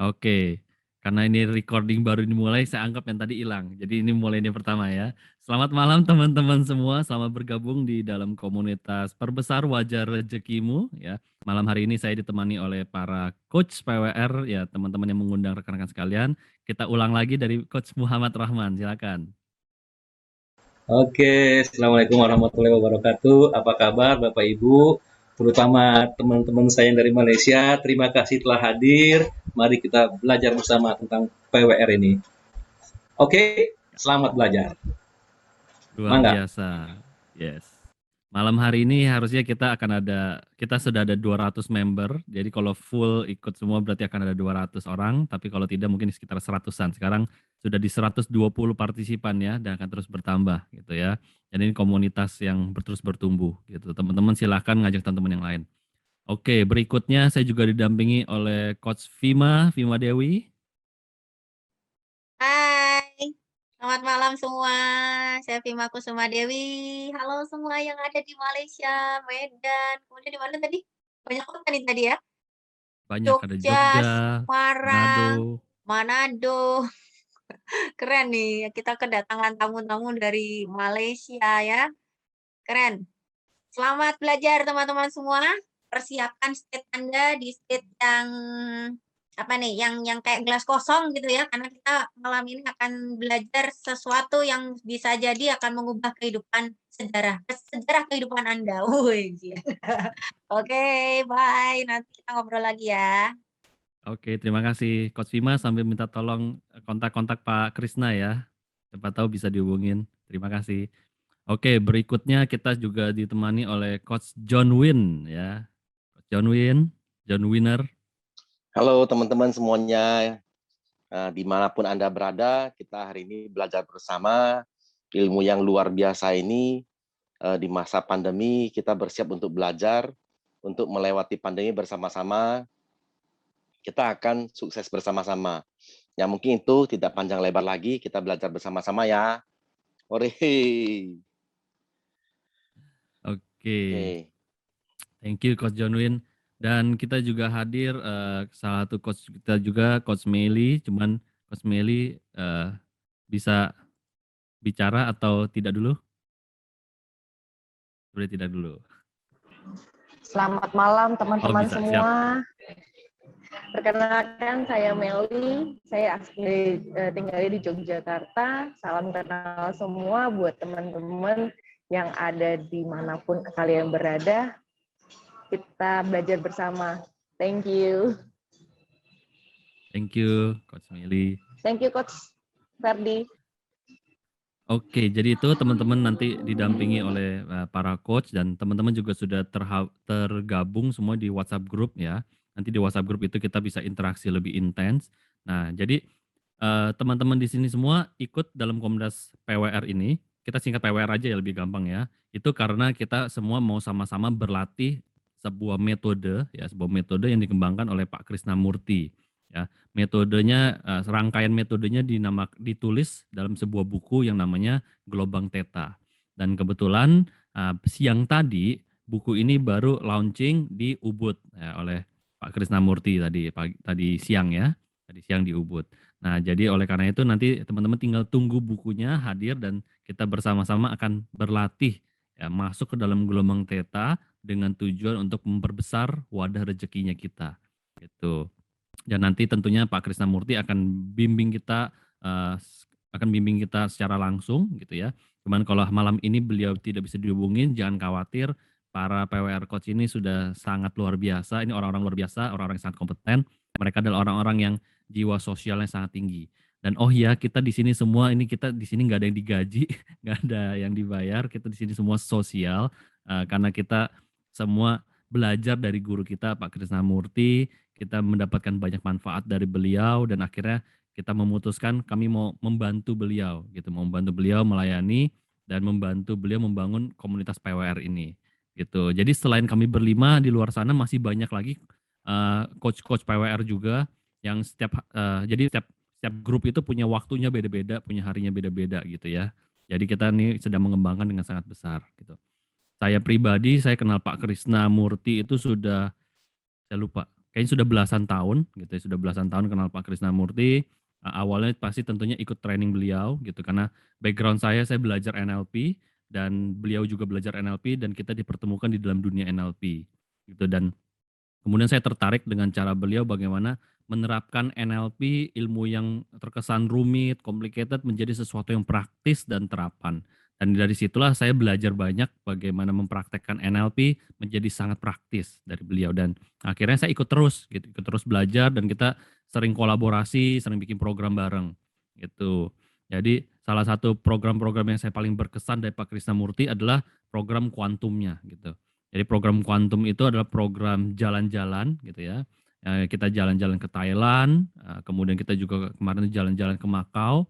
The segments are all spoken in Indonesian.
Oke, karena ini recording baru dimulai, saya anggap yang tadi hilang. Jadi ini mulai ini pertama ya. Selamat malam teman-teman semua, selamat bergabung di dalam komunitas Perbesar Wajar Rezekimu ya. Malam hari ini saya ditemani oleh para coach PWR ya, teman-teman yang mengundang rekan-rekan sekalian. Kita ulang lagi dari Coach Muhammad Rahman, silakan. Oke, Assalamualaikum warahmatullahi wabarakatuh. Apa kabar Bapak Ibu, terutama teman-teman saya yang dari Malaysia. Terima kasih telah hadir. Mari kita belajar bersama tentang PWR ini. Oke, selamat belajar. Luar Mangga. biasa. Yes. Malam hari ini harusnya kita sudah ada 200 member. Jadi kalau full ikut semua berarti akan ada 200 orang, tapi kalau tidak mungkin di sekitar 100-an. Sekarang sudah di 120 partisipan ya dan akan terus bertambah gitu ya. Dan ini komunitas yang terus bertumbuh gitu. Teman-teman silahkan ngajak teman-teman yang lain. Oke, berikutnya saya juga didampingi oleh Coach Vima Dewi. Hai, selamat malam semua. Saya Vima Kusuma Dewi. Halo semua yang ada di Malaysia, Medan, kemudian di mana tadi? Banyak kota nih tadi ya. Banyak ada Jogja, Jogja, Semarang, Manado. Manado. Keren nih, kita kedatangan tamu-tamu dari Malaysia ya. Keren. Selamat belajar teman-teman semua. Persiapkan state Anda di state yang apa nih, yang kayak gelas kosong gitu ya, karena kita malam ini akan belajar sesuatu yang bisa jadi akan mengubah sejarah kehidupan Anda. Wih, oke, bye. Nanti kita ngobrol lagi ya. Oke, terima kasih Coach Vima sambil minta tolong kontak-kontak Pak Krisna ya. Siapa tahu bisa dihubungin. Terima kasih. Oke, berikutnya kita juga ditemani oleh Coach John Win ya. Coach John Win, John Winner. Halo teman-teman semuanya, dimanapun Anda berada, kita hari ini belajar bersama ilmu yang luar biasa ini. Di masa pandemi, kita bersiap untuk belajar, untuk melewati pandemi bersama-sama, kita akan sukses bersama-sama. Ya mungkin itu tidak panjang lebar lagi, kita belajar bersama-sama ya. Hore. Oke, Oke. thank you Coach John Win. Dan kita juga hadir salah satu coach kita juga Coach Meli. Cuman Coach Meli bisa bicara atau tidak dulu? Boleh tidak dulu. Selamat malam Oh teman-teman bisa, siap. semua. Perkenalkan saya Meli, saya asli tinggal di Yogyakarta. Salam kenal semua buat teman-teman yang ada dimanapun kalian berada. Kita belajar bersama. Thank you. Thank you Coach Meli. Thank you Coach Ferdi. Oke, jadi itu teman-teman nanti didampingi oleh para coach dan teman-teman juga sudah tergabung semua di WhatsApp group ya. Nanti di WhatsApp group itu kita bisa interaksi lebih intens. Nah, jadi teman-teman di sini semua ikut dalam komunitas PWR ini. Kita singkat PWR aja ya lebih gampang ya. Itu karena kita semua mau sama-sama berlatih sebuah metode yang dikembangkan oleh Pak Krisnamurti ya. Metodenya, rangkaian metodenya ditulis dalam sebuah buku yang namanya Gelombang Theta. Dan kebetulan siang tadi buku ini baru launching di Ubud ya, oleh Pak Krisnamurti tadi siang ya, tadi siang di Ubud. Nah, jadi oleh karena itu nanti teman-teman tinggal tunggu bukunya hadir dan kita bersama-sama akan berlatih ya, masuk ke dalam gelombang Theta dengan tujuan untuk memperbesar wadah rezekinya kita. Gitu. Dan nanti tentunya Pak Krisnamurti eh, akan bimbing kita secara langsung gitu ya. Cuman kalau malam ini beliau tidak bisa dihubungin, jangan khawatir. Para PWR coach ini sudah sangat luar biasa. Ini orang-orang luar biasa, orang-orang yang sangat kompeten. Mereka adalah orang-orang yang jiwa sosialnya sangat tinggi. Dan oh ya, kita di sini semua kita di sini nggak ada yang digaji, nggak ada yang dibayar. Kita di sini semua sosial karena kita semua belajar dari guru kita Pak Krisnamurti. Kita mendapatkan banyak manfaat dari beliau dan akhirnya kita memutuskan kami mau membantu beliau gitu, mau membantu beliau melayani dan membantu beliau membangun komunitas PWR ini gitu. Jadi selain kami berlima di luar sana masih banyak lagi coach-coach PWR juga yang jadi setiap grup itu punya waktunya beda-beda, punya harinya beda-beda gitu ya. Jadi kita nih sedang mengembangkan dengan sangat besar gitu. Saya pribadi saya kenal Pak Krisna Murti itu sudah saya lupa kayaknya sudah belasan tahun gitu ya, sudah belasan tahun kenal Pak Krisnamurti. Awalnya pasti tentunya ikut training beliau gitu, karena background saya belajar NLP dan beliau juga belajar NLP dan kita dipertemukan di dalam dunia NLP gitu. Dan kemudian saya tertarik dengan cara beliau bagaimana menerapkan NLP, ilmu yang terkesan rumit, complicated, menjadi sesuatu yang praktis dan terapan. Dan dari situlah saya belajar banyak bagaimana mempraktekkan NLP menjadi sangat praktis dari beliau. Dan akhirnya saya ikut terus gitu, ikut terus belajar, dan kita sering kolaborasi, sering bikin program bareng gitu. Jadi salah satu program-program yang saya paling berkesan dari Pak Krisnamurti adalah program kuantumnya gitu. Jadi program kuantum itu adalah program jalan-jalan gitu ya. Kita jalan-jalan ke Thailand, kemudian kita juga kemarin jalan-jalan ke Makau,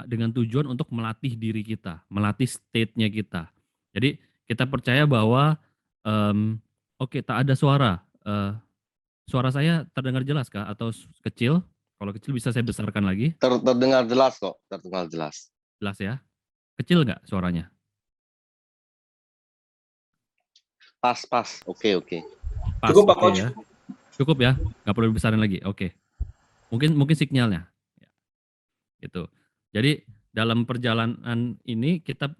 dengan tujuan untuk melatih diri kita, melatih state-nya kita. Jadi kita percaya bahwa, oke, tak ada suara. Suara saya terdengar jelas kah atau kecil? Kalau kecil bisa saya besarkan lagi. Terdengar jelas kok, terdengar jelas. Jelas ya? Kecil nggak suaranya? Pas. Oke. Pas, Cukup Pak oke Coach. ya. Cukup ya, nggak perlu dibesarin lagi. Oke. Mungkin sinyalnya. Gitu. Jadi dalam perjalanan ini kita,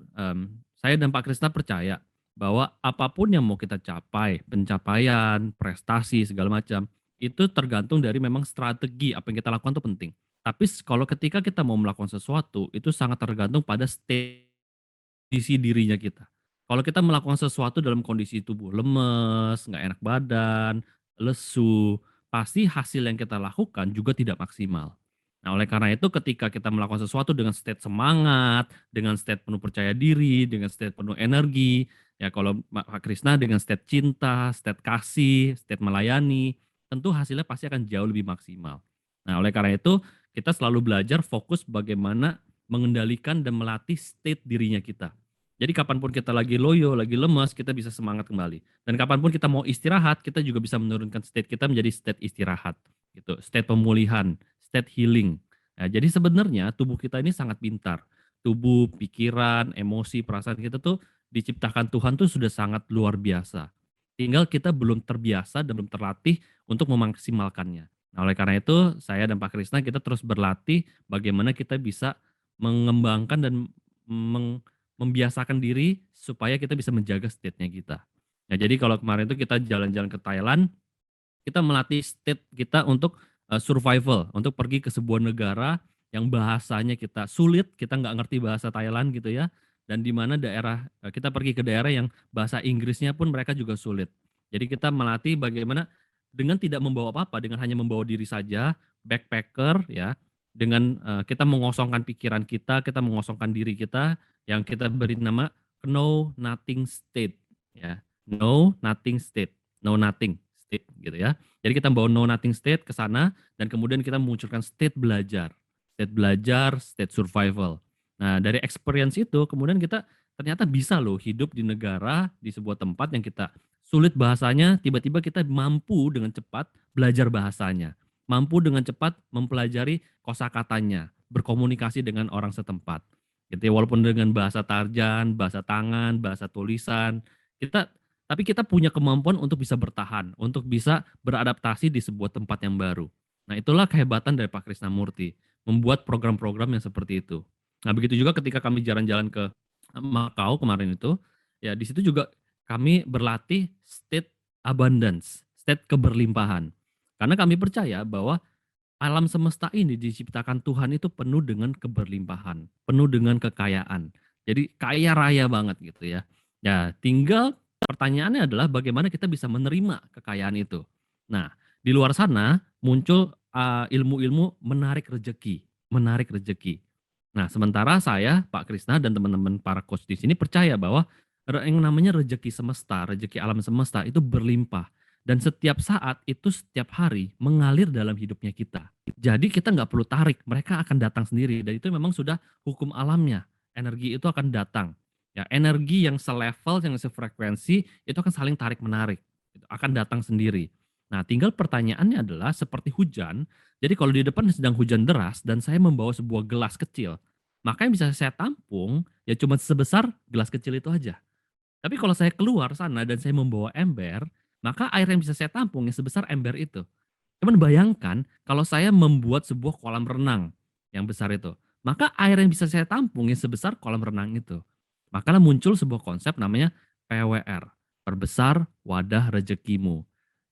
saya dan Pak Krisna percaya bahwa apapun yang mau kita capai, pencapaian, prestasi segala macam, itu tergantung dari memang strategi apa yang kita lakukan itu penting. Tapi kalau ketika kita mau melakukan sesuatu, itu sangat tergantung pada kondisi dirinya kita. Kalau kita melakukan sesuatu dalam kondisi tubuh lemes, nggak enak badan, lesu, pasti hasil yang kita lakukan juga tidak maksimal. Nah, oleh karena itu ketika kita melakukan sesuatu dengan state semangat, dengan state penuh percaya diri, dengan state penuh energi, ya kalau Pak Krisna dengan state cinta, state kasih, state melayani, tentu hasilnya pasti akan jauh lebih maksimal. Nah, oleh karena itu kita selalu belajar fokus bagaimana mengendalikan dan melatih state dirinya kita. Jadi kapanpun kita lagi loyo, lagi lemas, kita bisa semangat kembali. Dan kapanpun kita mau istirahat, kita juga bisa menurunkan state kita menjadi state istirahat, gitu, state pemulihan, state healing. Nah, jadi sebenarnya tubuh kita ini sangat pintar. Tubuh, pikiran, emosi, perasaan kita tuh diciptakan Tuhan tuh sudah sangat luar biasa. Tinggal kita belum terbiasa dan belum terlatih untuk memaksimalkannya. Nah, oleh karena itu, saya dan Pak Krisna kita terus berlatih bagaimana kita bisa mengembangkan dan membiasakan diri supaya kita bisa menjaga state-nya kita. Nah, jadi kalau kemarin itu kita jalan-jalan ke Thailand, kita melatih state kita untuk survival, untuk pergi ke sebuah negara yang bahasanya kita sulit, kita nggak ngerti bahasa Thailand gitu ya, dan di mana kita pergi ke daerah yang bahasa Inggrisnya pun mereka juga sulit. Jadi kita melatih bagaimana dengan tidak membawa apa-apa, dengan hanya membawa diri saja, backpacker ya, dengan kita mengosongkan pikiran kita mengosongkan diri kita, yang kita beri nama know nothing state ya. Know nothing state, know nothing state gitu ya. Jadi kita bawa know nothing state ke sana dan kemudian kita memunculkan state belajar, state survival. Nah, dari experience itu kemudian kita ternyata bisa loh hidup di negara, di sebuah tempat yang kita sulit bahasanya, tiba-tiba kita mampu dengan cepat belajar bahasanya, mampu dengan cepat mempelajari kosakatanya, berkomunikasi dengan orang setempat. Gitu ya, walaupun dengan bahasa tarjan, bahasa tangan, bahasa tulisan, tapi kita punya kemampuan untuk bisa bertahan, untuk bisa beradaptasi di sebuah tempat yang baru. Nah, itulah kehebatan dari Pak Krisnamurti, membuat program-program yang seperti itu. Nah, begitu juga ketika kami jalan-jalan ke Makau kemarin itu, ya di situ juga kami berlatih state abundance, state keberlimpahan. Karena kami percaya bahwa alam semesta ini diciptakan Tuhan itu penuh dengan keberlimpahan, penuh dengan kekayaan. Jadi kaya raya banget gitu ya. Ya, tinggal pertanyaannya adalah bagaimana kita bisa menerima kekayaan itu. Nah, di luar sana muncul ilmu-ilmu menarik rezeki, menarik rezeki. Nah, sementara saya, Pak Krisna dan teman-teman para coach di sini percaya bahwa yang namanya rezeki semesta, rezeki alam semesta itu berlimpah. Dan setiap saat itu setiap hari mengalir dalam hidupnya kita. Jadi kita nggak perlu tarik, mereka akan datang sendiri. Dan itu memang sudah hukum alamnya. Energi itu akan datang. Ya, energi yang selevel, yang sefrekuensi, itu akan saling tarik-menarik. Itu akan datang sendiri. Nah, tinggal pertanyaannya adalah seperti hujan. Jadi kalau di depan sedang hujan deras dan saya membawa sebuah gelas kecil, maka yang bisa saya tampung ya cuma sebesar gelas kecil itu aja. Tapi kalau saya keluar sana dan saya membawa ember, maka air yang bisa saya tampung yang sebesar ember itu. Cuman bayangkan kalau saya membuat sebuah kolam renang yang besar itu, maka air yang bisa saya tampung yang sebesar kolam renang itu. Makanya muncul sebuah konsep namanya PWR, perbesar wadah rezekimu.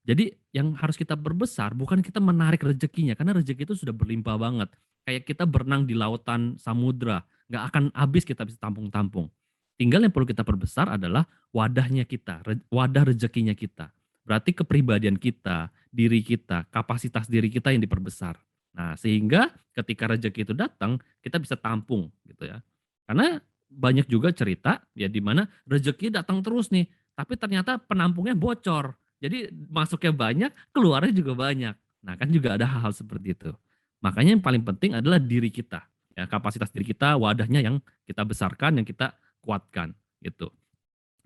Jadi yang harus kita perbesar bukan kita menarik rezekinya, karena rezeki itu sudah berlimpah banget. Kayak kita berenang di lautan samudra, nggak akan habis kita bisa tampung-tampung. Tinggal yang perlu kita perbesar adalah wadahnya kita, wadah rezekinya kita. Berarti kepribadian kita, diri kita, kapasitas diri kita yang diperbesar. Nah, sehingga ketika rezeki itu datang, kita bisa tampung gitu ya. Karena banyak juga cerita ya di mana rezeki datang terus nih, tapi ternyata penampungnya bocor. Jadi masuknya banyak, keluarnya juga banyak. Nah, kan juga ada hal-hal seperti itu. Makanya yang paling penting adalah diri kita. Ya, kapasitas diri kita, wadahnya yang kita besarkan, yang kita kuatkan gitu.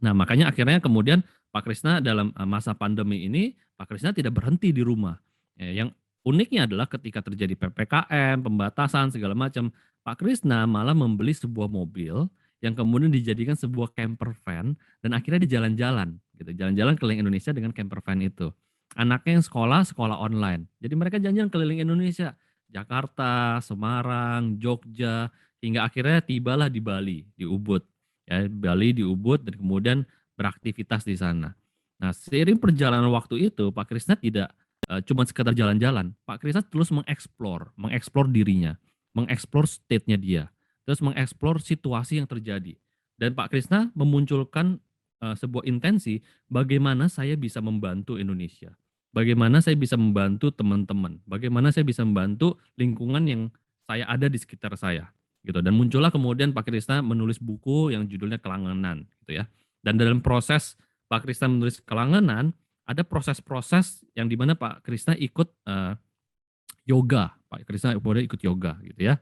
Nah, makanya akhirnya kemudian Pak Krisna dalam masa pandemi ini, Pak Krisna tidak berhenti di rumah. Ya, yang uniknya adalah ketika terjadi PPKM, pembatasan segala macam, Pak Krisna malah membeli sebuah mobil yang kemudian dijadikan sebuah camper van dan akhirnya di jalan-jalan gitu. Jalan-jalan keliling Indonesia dengan camper van itu. Anaknya yang sekolah online. Jadi mereka jalan-jalan keliling Indonesia, Jakarta, Semarang, Jogja, hingga akhirnya tibalah di Bali, di Ubud. Ya, Bali di Ubud dan kemudian beraktivitas di sana. Nah, seiring perjalanan waktu itu, Pak Krisna tidak cuma sekedar jalan-jalan. Pak Krisna terus mengeksplor dirinya, mengeksplor state-nya dia, terus mengeksplor situasi yang terjadi. Dan Pak Krisna memunculkan sebuah intensi bagaimana saya bisa membantu Indonesia. Bagaimana saya bisa membantu teman-teman, bagaimana saya bisa membantu lingkungan yang saya ada di sekitar saya gitu. Dan muncullah kemudian Pak Krisna menulis buku yang judulnya Kelangenan gitu ya. Dan dalam proses Pak Krisna menulis Kelangenan, ada proses-proses yang dimana Pak Krisna ikut yoga. Pak Krisna kemudian ikut yoga gitu ya.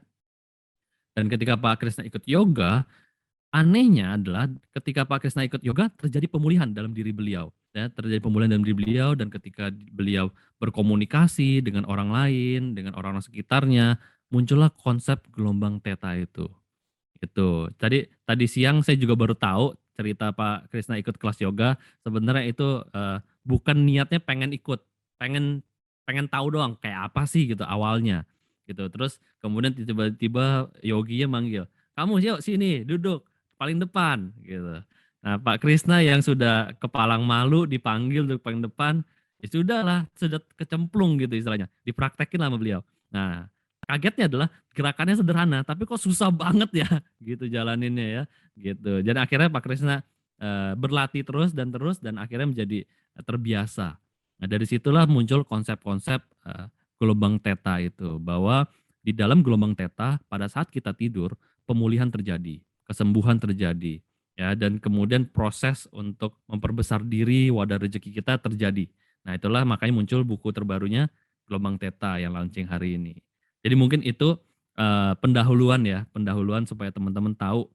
Dan ketika Pak Krisna ikut yoga, anehnya adalah ketika Pak Krisna ikut yoga terjadi pemulihan dalam diri beliau. Ya, terjadi pemulihan dalam diri beliau, dan ketika beliau berkomunikasi dengan orang lain, dengan orang-orang sekitarnya, muncullah konsep gelombang theta itu. Itu. Tadi siang saya juga baru tahu cerita Pak Krisna ikut kelas yoga. Sebenarnya itu bukan niatnya pengen ikut, pengen pengen tahu doang kayak apa sih gitu awalnya. Gitu. Terus kemudian tiba-tiba yoginya manggil, "Kamu yuk sini, duduk paling depan." gitu. Nah, Pak Krisna yang sudah kepalang malu dipanggil duduk paling depan, ya sudahlah, sudah kecemplung gitu istilahnya. Dipraktekin sama beliau. Nah, kagetnya adalah gerakannya sederhana, tapi kok susah banget ya gitu jalaninnya ya gitu. Dan akhirnya Pak Krisna berlatih terus dan akhirnya menjadi terbiasa. Nah, dari situlah muncul konsep-konsep gelombang theta itu, bahwa di dalam gelombang theta pada saat kita tidur pemulihan terjadi, kesembuhan terjadi ya, dan kemudian proses untuk memperbesar diri, wadah rezeki kita terjadi. Nah, itulah makanya muncul buku terbarunya Gelombang Theta yang launching hari ini. Jadi mungkin itu pendahuluan supaya teman-teman tahu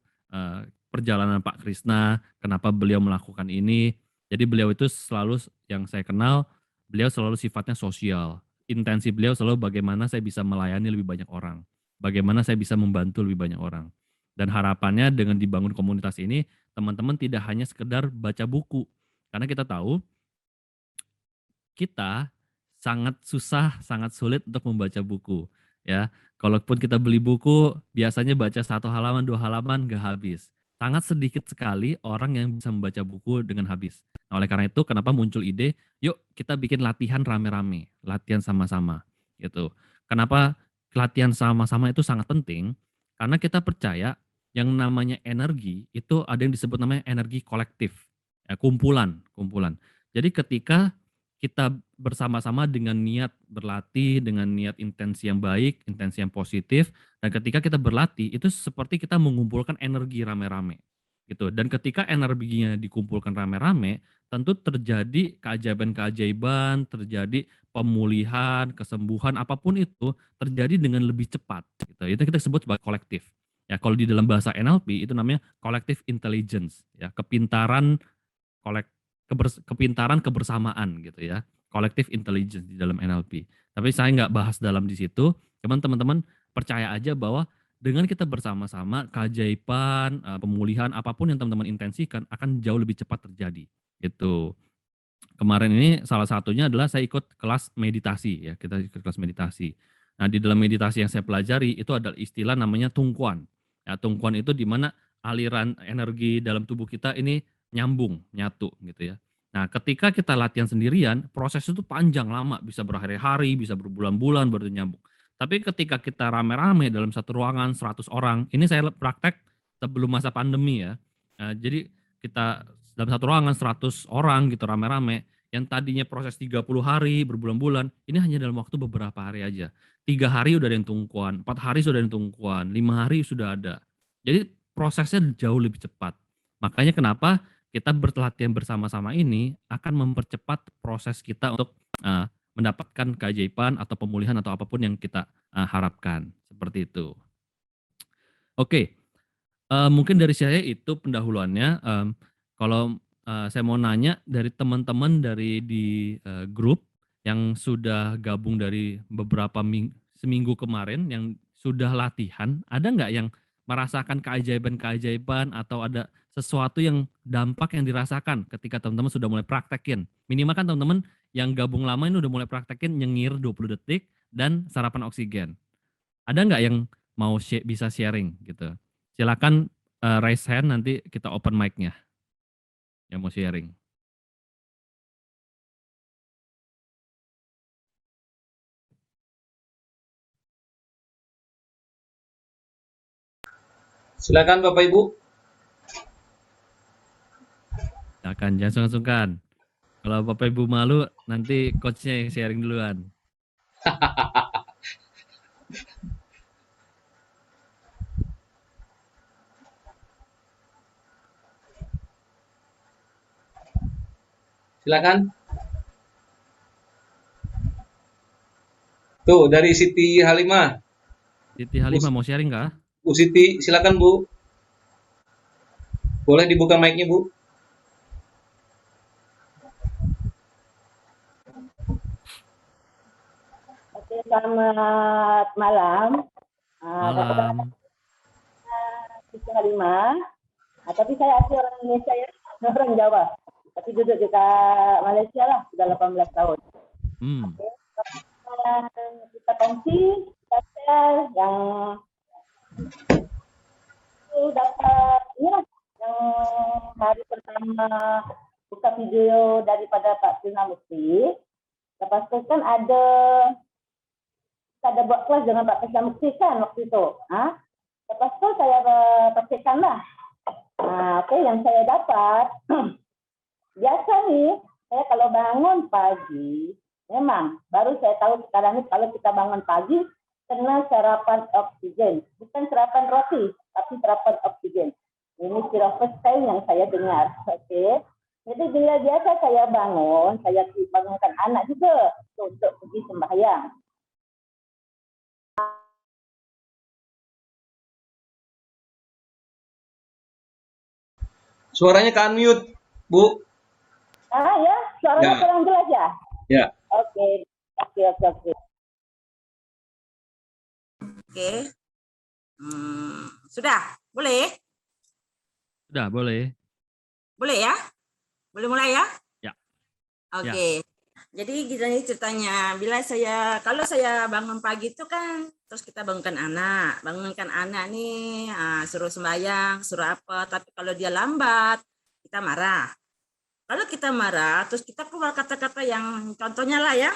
perjalanan Pak Krisna, kenapa beliau melakukan ini. Jadi beliau itu selalu, yang saya kenal, beliau selalu sifatnya sosial. Intensi beliau selalu bagaimana saya bisa melayani lebih banyak orang, bagaimana saya bisa membantu lebih banyak orang. Dan harapannya dengan dibangun komunitas ini, teman-teman tidak hanya sekedar baca buku, karena kita tahu kita sangat susah, sangat sulit untuk membaca buku. Ya, kalaupun kita beli buku, biasanya baca 1 halaman, 2 halaman, nggak habis. Sangat sedikit sekali orang yang bisa membaca buku dengan habis. Nah, oleh karena itu, kenapa muncul ide, yuk kita bikin latihan rame-rame, latihan sama-sama, gitu. Kenapa latihan sama-sama itu sangat penting? Karena kita percaya yang namanya energi itu ada yang disebut namanya energi kolektif, ya, kumpulan. Jadi ketika kita bersama-sama dengan niat berlatih, dengan niat intensi yang baik, intensi yang positif, dan ketika kita berlatih itu seperti kita mengumpulkan energi rame-rame gitu. Dan ketika energinya dikumpulkan rame-rame, tentu terjadi keajaiban-keajaiban, terjadi pemulihan, kesembuhan, apapun itu terjadi dengan lebih cepat gitu. Itu kita sebut sebagai kolektif. Ya, kalau di dalam bahasa NLP itu namanya collective intelligence, ya, kepintaran kepintaran kebersamaan gitu ya, collective intelligence di dalam NLP. Tapi saya nggak bahas dalam di situ, cuman teman-teman percaya aja bahwa dengan kita bersama-sama, keajaiban, pemulihan apapun yang teman-teman intensikan akan jauh lebih cepat terjadi gitu. kemarin ini salah satunya adalah saya ikut kelas meditasi ya, kita ikut kelas meditasi. Nah, di dalam meditasi yang saya pelajari itu ada istilah namanya tungkuan. Ya, tungkuan itu di mana aliran energi dalam tubuh kita ini nyambung, nyatu gitu ya. Nah, ketika kita latihan sendirian, proses itu panjang lama, bisa berhari-hari, bisa berbulan-bulan baru nyambung. Tapi ketika kita rame-rame dalam satu ruangan 100 orang, ini saya praktek sebelum masa pandemi ya. Jadi kita dalam satu ruangan 100 orang gitu rame-rame, yang tadinya proses 30 hari, berbulan-bulan, ini hanya dalam waktu beberapa hari aja. 3 hari udah ada yang tungkuan, 4 hari sudah ada yang tungkuan, 5 hari sudah ada. Jadi prosesnya jauh lebih cepat. Makanya kenapa kita berlatihan bersama-sama ini akan mempercepat proses kita untuk mendapatkan keajaiban atau pemulihan atau apapun yang kita harapkan. Seperti itu. Oke, mungkin dari saya itu pendahuluannya. Kalau saya mau nanya dari teman-teman dari di grup yang sudah gabung dari beberapa seminggu kemarin yang sudah latihan, ada nggak yang merasakan keajaiban-keajaiban atau ada sesuatu yang dampak yang dirasakan ketika teman-teman sudah mulai praktekin? Minimal kan teman-teman yang gabung lama ini udah mulai praktekin nyengir 20 detik dan sarapan oksigen. Ada nggak yang mau bisa sharing gitu? Silakan raise hand, nanti kita open mic-nya yang mau sharing. Silakan Bapak Ibu. Silakan, jangan sungkan-sungkan. Kalau Bapak Ibu malu, nanti coach-nya yang sharing duluan. Silakan. Tuh, dari Siti Halimah. Siti Halimah mau sharing nggak? Bu Siti, silakan Bu. Boleh dibuka mic-nya Bu. Oke, selamat malam. Malam. Siti Halimah. Tapi saya asli orang Indonesia ya, orang Jawa. Tapi duduk di Malaysia lah, sudah 18 tahun. Oke. Kita kongsi, kita yang dapat inilah yang hari pertama buka video daripada Pak Tina Mukti. Lepas itu kan ada buat kelas dengan Pak Tina Mukti kan waktu itu. Lepas itu saya praktekkan lah. Oke, yang saya dapat biasa nih, saya kalau bangun pagi, memang baru saya tahu sekarang ini kalau kita bangun pagi kena sarapan oksigen, bukan sarapan roti, tapi sarapan oksigen. Ini kira first time yang saya dengar. Oke. Jadi bila biasa saya bangun, saya bangunkan anak juga untuk pergi sembahyang. Suaranya ke unmute, Bu. Ya, suaranya kurang jelas ya? Ya. Oke. Sudah, boleh? Sudah, boleh. Boleh ya? Boleh mulai ya? Ya. Oke. Jadi gini ceritanya, kalau saya bangun pagi itu kan, terus kita bangunkan anak nih, suruh sembahyang, suruh apa, tapi kalau dia lambat, kita marah. Kalau kita marah, terus kita keluar kata-kata yang contohnya lah ya,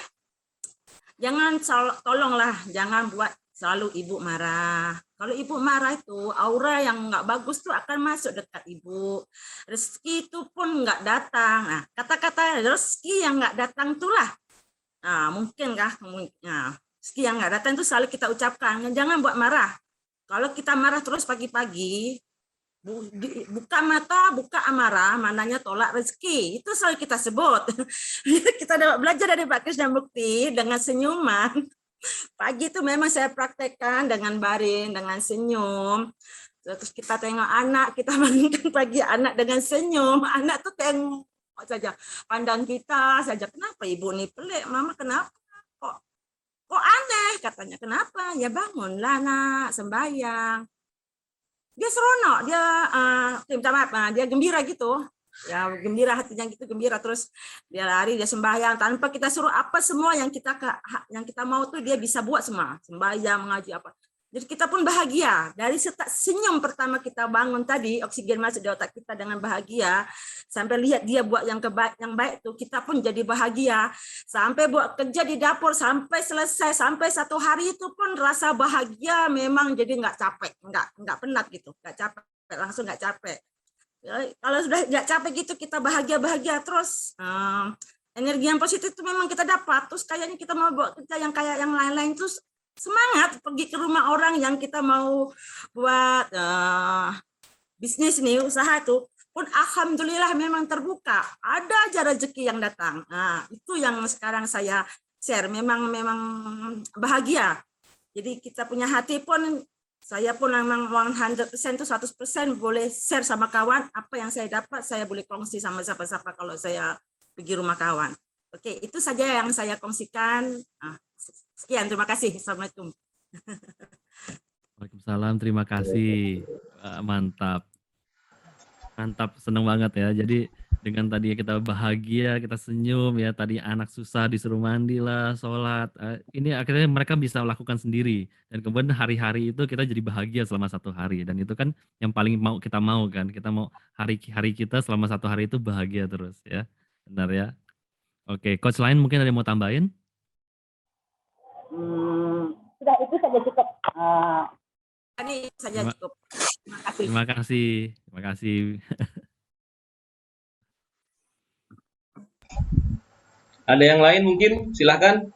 tolonglah, jangan buat selalu ibu marah. Kalau ibu marah itu aura yang nggak bagus tuh akan masuk dekat ibu. Rezeki itu pun nggak datang. Nah, kata-kata rezeki yang nggak datang itulah. Mungkin rezeki yang nggak datang itu selalu kita ucapkan. Jangan buat marah. Kalau kita marah terus pagi-pagi, buka mata, buka amarah, mananya tolak rezeki. Itu selalu kita sebut. Kita dapat belajar dari Pak Krishna Mukti dengan senyuman. Pagi itu memang saya praktekkan dengan baring, dengan senyum. Terus kita tengok anak, kita bangunkan pagi anak dengan senyum. Anak tuh tengok saja, pandang kita saja. Kenapa ibu nih pelik? Mama kenapa? Kok aneh? Katanya kenapa? Ya bangunlah nak, sembahyang. Dia seronok, dia minta maaf, dia gembira gitu. ya gembira hatinya gitu, gembira terus dia lari, dia sembahyang tanpa kita suruh apa, semua yang kita mau tuh dia bisa buat semua, sembahyang, mengaji apa. Jadi kita pun bahagia dari senyum pertama kita bangun tadi, oksigen masuk di otak kita dengan bahagia, sampai lihat dia buat yang baik tuh kita pun jadi bahagia, sampai buat kerja di dapur sampai selesai, sampai 1 hari itu pun rasa bahagia memang, jadi nggak capek, nggak penat gitu, nggak capek, langsung nggak capek. Kalau sudah nggak capek gitu kita bahagia terus, energi yang positif itu memang kita dapat, terus kayaknya kita mau buat kerja yang kayak yang lain-lain terus semangat pergi ke rumah orang yang kita mau buat bisnis nih, usaha itu pun alhamdulillah memang terbuka, ada aja rezeki yang datang. Nah, itu yang sekarang saya share, memang bahagia. Jadi kita punya hati pun, saya pun memang 100% itu 100% boleh share sama kawan, apa yang saya dapat saya boleh kongsi sama siapa-siapa kalau saya pergi rumah kawan. Oke, itu saja yang saya kongsikan. Sekian, terima kasih. Assalamualaikum. Waalaikumsalam, terima kasih. Mantap. Mantap, seneng banget ya. Jadi dengan tadi kita bahagia, kita senyum ya, tadi anak susah disuruh mandi lah, sholat. Ini akhirnya mereka bisa lakukan sendiri. Dan kemudian hari-hari itu kita jadi bahagia selama 1 hari. Dan itu kan yang paling kita mau kan. Kita mau hari-hari kita selama 1 hari itu bahagia terus ya. Benar ya. Oke, coach lain mungkin ada yang mau tambahin? Sudah, itu saja cukup. Ini saja cukup. Terima kasih. Terima kasih. Terima kasih. Ada yang lain mungkin? Silakan.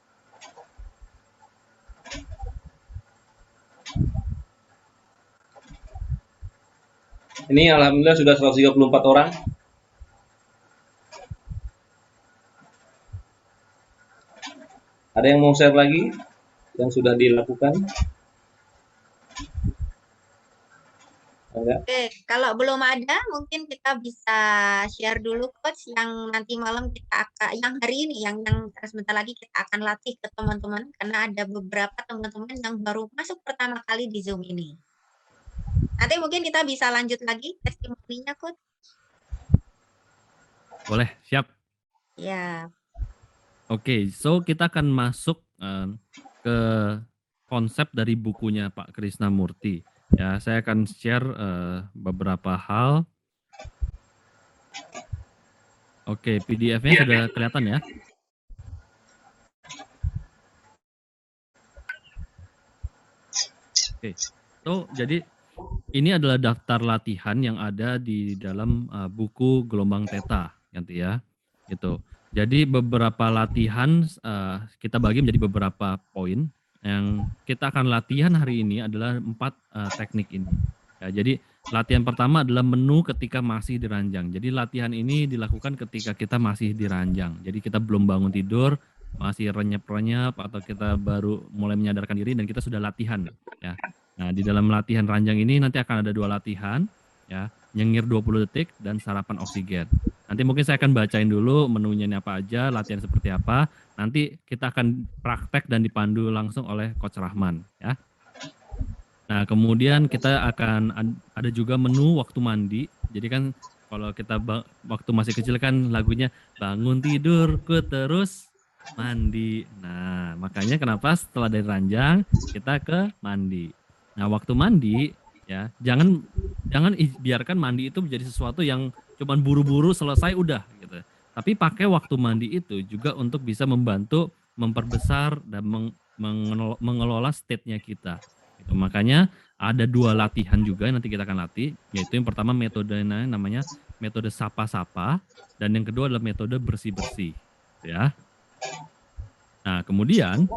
Ini alhamdulillah sudah 134 orang. Ada yang mau share lagi yang sudah dilakukan? Ada? Oke, kalau belum ada mungkin kita bisa share dulu coach yang nanti malam kita akan, yang hari ini, yang sebentar lagi kita akan latih ke teman-teman karena ada beberapa teman-teman yang baru masuk pertama kali di Zoom ini. Nanti mungkin kita bisa lanjut lagi testimoninya coach. Boleh, siap. Ya. Oke, so kita akan masuk ke konsep dari bukunya Pak Krisnamurti. Ya, saya akan share beberapa hal. Oke, PDF-nya sudah kelihatan ya? Oke, so jadi ini adalah daftar latihan yang ada di dalam buku Gelombang Theta, nanti ya, gitu. Jadi beberapa latihan kita bagi menjadi beberapa poin. Yang kita akan latihan hari ini adalah 4 teknik ini. Ya, jadi latihan pertama adalah menu ketika masih diranjang. Jadi latihan ini dilakukan ketika kita masih diranjang. Jadi kita belum bangun tidur, masih renyap-renyap, atau kita baru mulai menyadarkan diri dan kita sudah latihan. Ya. Nah, di dalam latihan ranjang ini nanti akan ada 2 latihan, ya, nyengir 20 detik dan sarapan oksigen. Nanti mungkin saya akan bacain dulu menunya ini apa aja, latihan seperti apa. Nanti kita akan praktek dan dipandu langsung oleh Coach Rahman, ya. Nah, kemudian kita akan ada juga menu waktu mandi. Jadi kan kalau kita waktu masih kecil kan lagunya bangun tidurku terus mandi. Nah, makanya kenapa setelah dari ranjang kita ke mandi. Nah, waktu mandi ya, jangan biarkan mandi itu menjadi sesuatu yang cuman buru-buru selesai udah gitu. Tapi pakai waktu mandi itu juga untuk bisa membantu memperbesar dan mengelola state-nya kita. Gitu. Makanya ada 2 latihan juga nanti kita akan latih, yaitu yang pertama metodenya namanya metode sapa-sapa dan yang kedua adalah metode bersih-bersih, ya. Nah, kemudian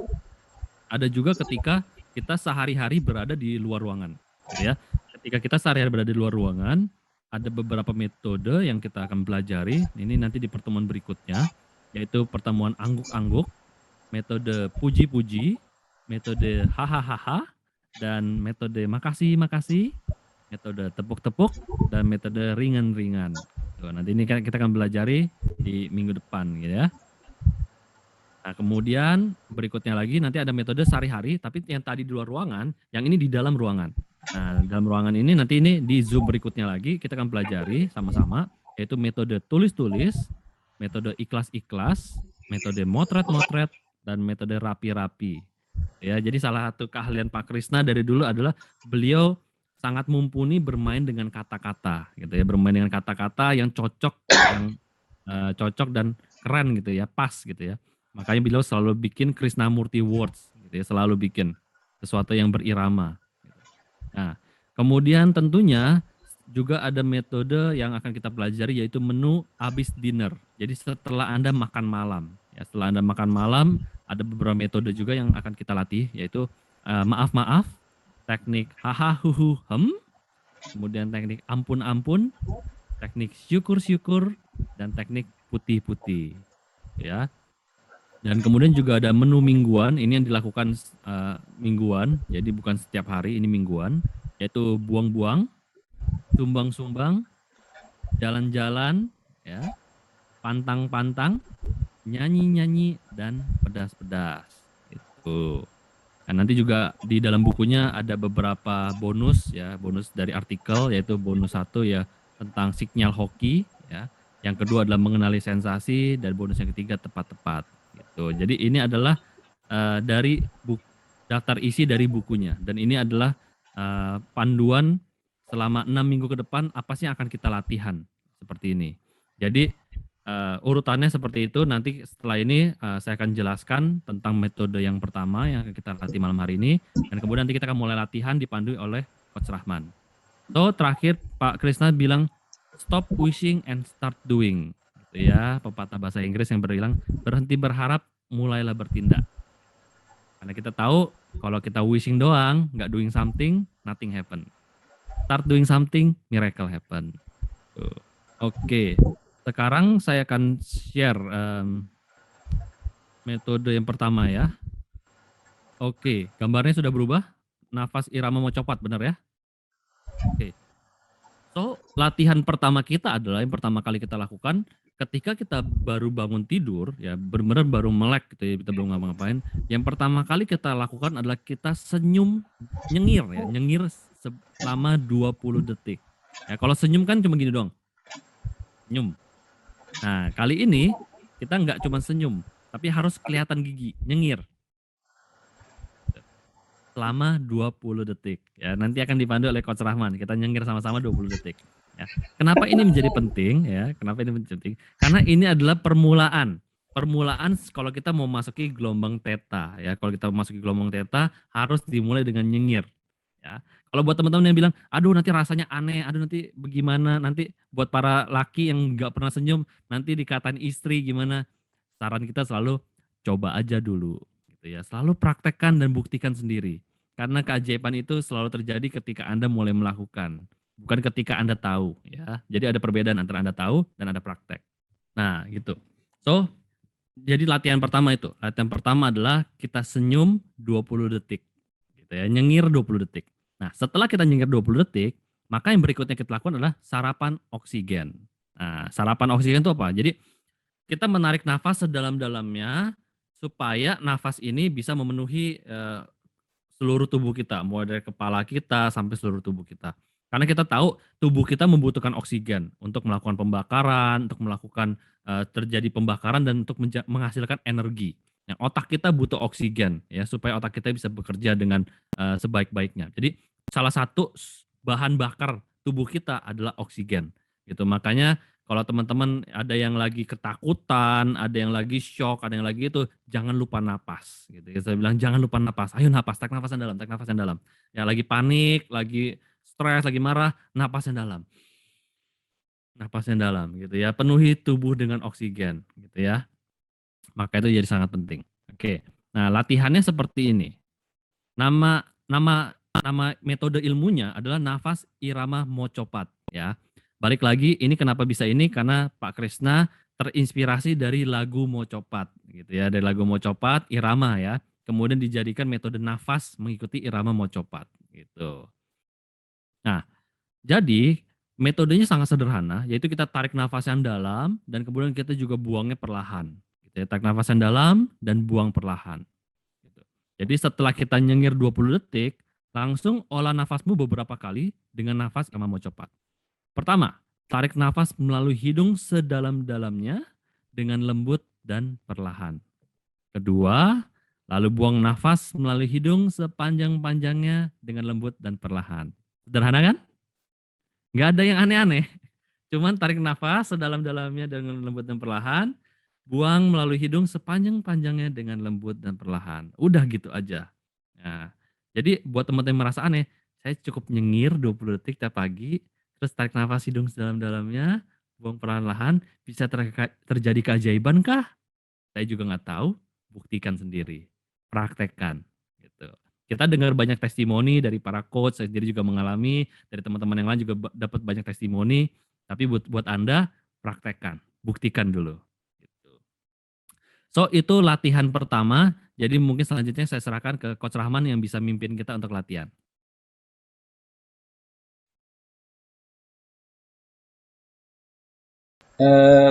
ada juga ketika kita sehari-hari berada di luar ruangan, gitu ya. Ketika kita sehari-hari berada di luar ruangan, ada beberapa metode yang kita akan pelajari. Ini nanti di pertemuan berikutnya, yaitu pertemuan angguk-angguk, metode puji-puji, metode hahaha, dan metode makasih-makasih, metode tepuk-tepuk, dan metode ringan-ringan. Nanti ini kita akan pelajari di minggu depan, gitu ya. Nah, kemudian berikutnya lagi nanti ada metode sehari-hari, tapi yang tadi di luar ruangan, yang ini di dalam ruangan. Nah, dalam ruangan ini nanti ini di Zoom berikutnya lagi kita akan pelajari sama-sama yaitu metode tulis-tulis, metode ikhlas-ikhlas, metode motret-motret, dan metode rapi-rapi. Ya, jadi salah satu keahlian Pak Krisna dari dulu adalah beliau sangat mumpuni bermain dengan kata-kata, gitu ya, bermain dengan kata-kata yang cocok, cocok dan keren gitu ya, pas gitu ya. Makanya beliau selalu bikin Krishnamurti Words, gitu ya, selalu bikin sesuatu yang berirama. Nah, kemudian tentunya juga ada metode yang akan kita pelajari yaitu menu habis dinner. Jadi setelah Anda makan malam, ya setelah Anda makan malam ada beberapa metode juga yang akan kita latih yaitu maaf-maaf, teknik haha huhu hem, kemudian teknik ampun-ampun, teknik syukur-syukur, dan teknik putih-putih. Ya. Dan kemudian juga ada menu mingguan, ini yang dilakukan mingguan, jadi bukan setiap hari, ini mingguan, yaitu buang-buang, sumbang-sumbang, jalan-jalan, ya, pantang-pantang, nyanyi-nyanyi, dan pedas-pedas. Itu. Nah, nanti juga di dalam bukunya ada beberapa bonus, ya, bonus dari artikel, yaitu bonus 1 ya tentang sinyal hoki, ya. Yang kedua adalah mengenali sensasi, dan bonus yang ketiga tepat-tepat. Gitu. Jadi ini adalah dari daftar isi dari bukunya, dan ini adalah panduan selama 6 minggu ke depan apa sih yang akan kita latihan seperti ini. Jadi urutannya seperti itu. Nanti setelah ini saya akan jelaskan tentang metode yang pertama yang akan kita latih malam hari ini, dan kemudian nanti kita akan mulai latihan dipandu oleh Coach Rahman. So terakhir Pak Krisna bilang stop wishing and start doing, gitu ya, pepatah bahasa Inggris yang bilang berhenti berharap, mulailah bertindak. Karena kita tahu kalau kita wishing doang, nggak doing something, nothing happen. Start doing something, miracle happen. Oke. Sekarang saya akan share metode yang pertama ya. Oke, gambarnya sudah berubah. Nafas irama mau copat, benar ya? Oke. So, latihan pertama kita adalah yang pertama kali kita lakukan ketika kita baru bangun tidur, ya benar-benar baru melek gitu ya, kita belum ngapa-ngapain. Yang pertama kali kita lakukan adalah kita senyum, nyengir ya, nyengir selama 20 detik. Ya, kalau senyum kan cuma gini doang. Senyum. Nah, kali ini kita nggak cuma senyum, tapi harus kelihatan gigi, nyengir. Selama 20 detik. Ya, nanti akan dipandu oleh Coach Rahman. Kita nyengir sama-sama 20 detik. Ya. Kenapa ini menjadi penting? Ya, kenapa ini menjadi penting? Karena ini adalah permulaan. Permulaan kalau kita mau masuki gelombang theta. Ya, kalau kita mau masuki gelombang theta harus dimulai dengan nyengir. Ya. Kalau buat teman-teman yang bilang, aduh nanti rasanya aneh, aduh nanti bagaimana, nanti buat para laki yang nggak pernah senyum, nanti dikatain istri gimana, saran kita selalu coba aja dulu, gitu ya. Selalu praktekkan dan buktikan sendiri, karena keajaiban itu selalu terjadi ketika Anda mulai melakukan, bukan ketika Anda tahu, ya. Jadi ada perbedaan antara Anda tahu dan Anda praktek. Nah, gitu. So, jadi latihan pertama itu, latihan pertama adalah kita senyum 20 detik, gitu ya, nyengir 20 detik. Nah, setelah kita nyengir 20 detik, maka yang berikutnya kita lakukan adalah sarapan oksigen. Nah, sarapan oksigen itu apa? Jadi, kita menarik nafas sedalam-dalamnya supaya nafas ini bisa memenuhi seluruh tubuh kita, mulai dari kepala kita sampai seluruh tubuh kita. Karena kita tahu tubuh kita membutuhkan oksigen untuk melakukan pembakaran, untuk melakukan terjadi pembakaran dan untuk menghasilkan energi. Nah, otak kita butuh oksigen ya supaya otak kita bisa bekerja dengan sebaik-baiknya. Jadi salah satu bahan bakar tubuh kita adalah oksigen. Gitu. Makanya kalau teman-teman ada yang lagi ketakutan, ada yang lagi shock, ada yang lagi itu, jangan lupa napas. Gitu. Saya bilang jangan lupa napas. Ayo napas, tarik napas yang dalam, tarik napas yang dalam. Ya lagi panik, lagi stres, lagi marah, napas yang dalam. Napas yang dalam, gitu ya. Penuhi tubuh dengan oksigen, gitu ya. Maka itu jadi sangat penting. Oke. Nah, latihannya seperti ini. Nama metode ilmunya adalah nafas irama mocopat, ya. Balik lagi, ini kenapa bisa ini? Karena Pak Krisna terinspirasi dari lagu Mocopat, gitu ya, dari lagu Mocopat, irama ya. Kemudian dijadikan metode nafas mengikuti irama Mocopat, gitu. Nah, jadi metodenya sangat sederhana, yaitu kita tarik nafas yang dalam dan kemudian kita juga buangnya perlahan. Gitu ya, tarik nafas yang dalam dan buang perlahan. Gitu. Jadi setelah kita nyengir 20 detik, langsung olah nafasmu beberapa kali dengan nafas irama Mocopat. Pertama, Tarik nafas melalui hidung sedalam-dalamnya dengan lembut dan perlahan. Kedua, lalu buang nafas melalui hidung sepanjang-panjangnya dengan lembut dan perlahan. Sederhana kan? Nggak ada yang aneh-aneh. Cuman tarik nafas sedalam-dalamnya dengan lembut dan perlahan, buang melalui hidung sepanjang-panjangnya dengan lembut dan perlahan. Udah gitu aja. Nah, jadi buat teman-teman yang merasa aneh, saya cukup nyengir 20 detik tiap pagi, terus tarik nafas hidung sedalam-dalamnya, buang perlahan-lahan, bisa terjadi keajaiban kah? Saya juga nggak tahu, buktikan sendiri, praktekkan. Gitu. Kita dengar banyak testimoni dari para coach, saya sendiri juga mengalami, dari teman-teman yang lain juga dapat banyak testimoni, tapi buat Anda, praktekkan, buktikan dulu. Gitu. So, itu latihan pertama, jadi mungkin selanjutnya saya serahkan ke Coach Rahman yang bisa mimpin kita untuk latihan.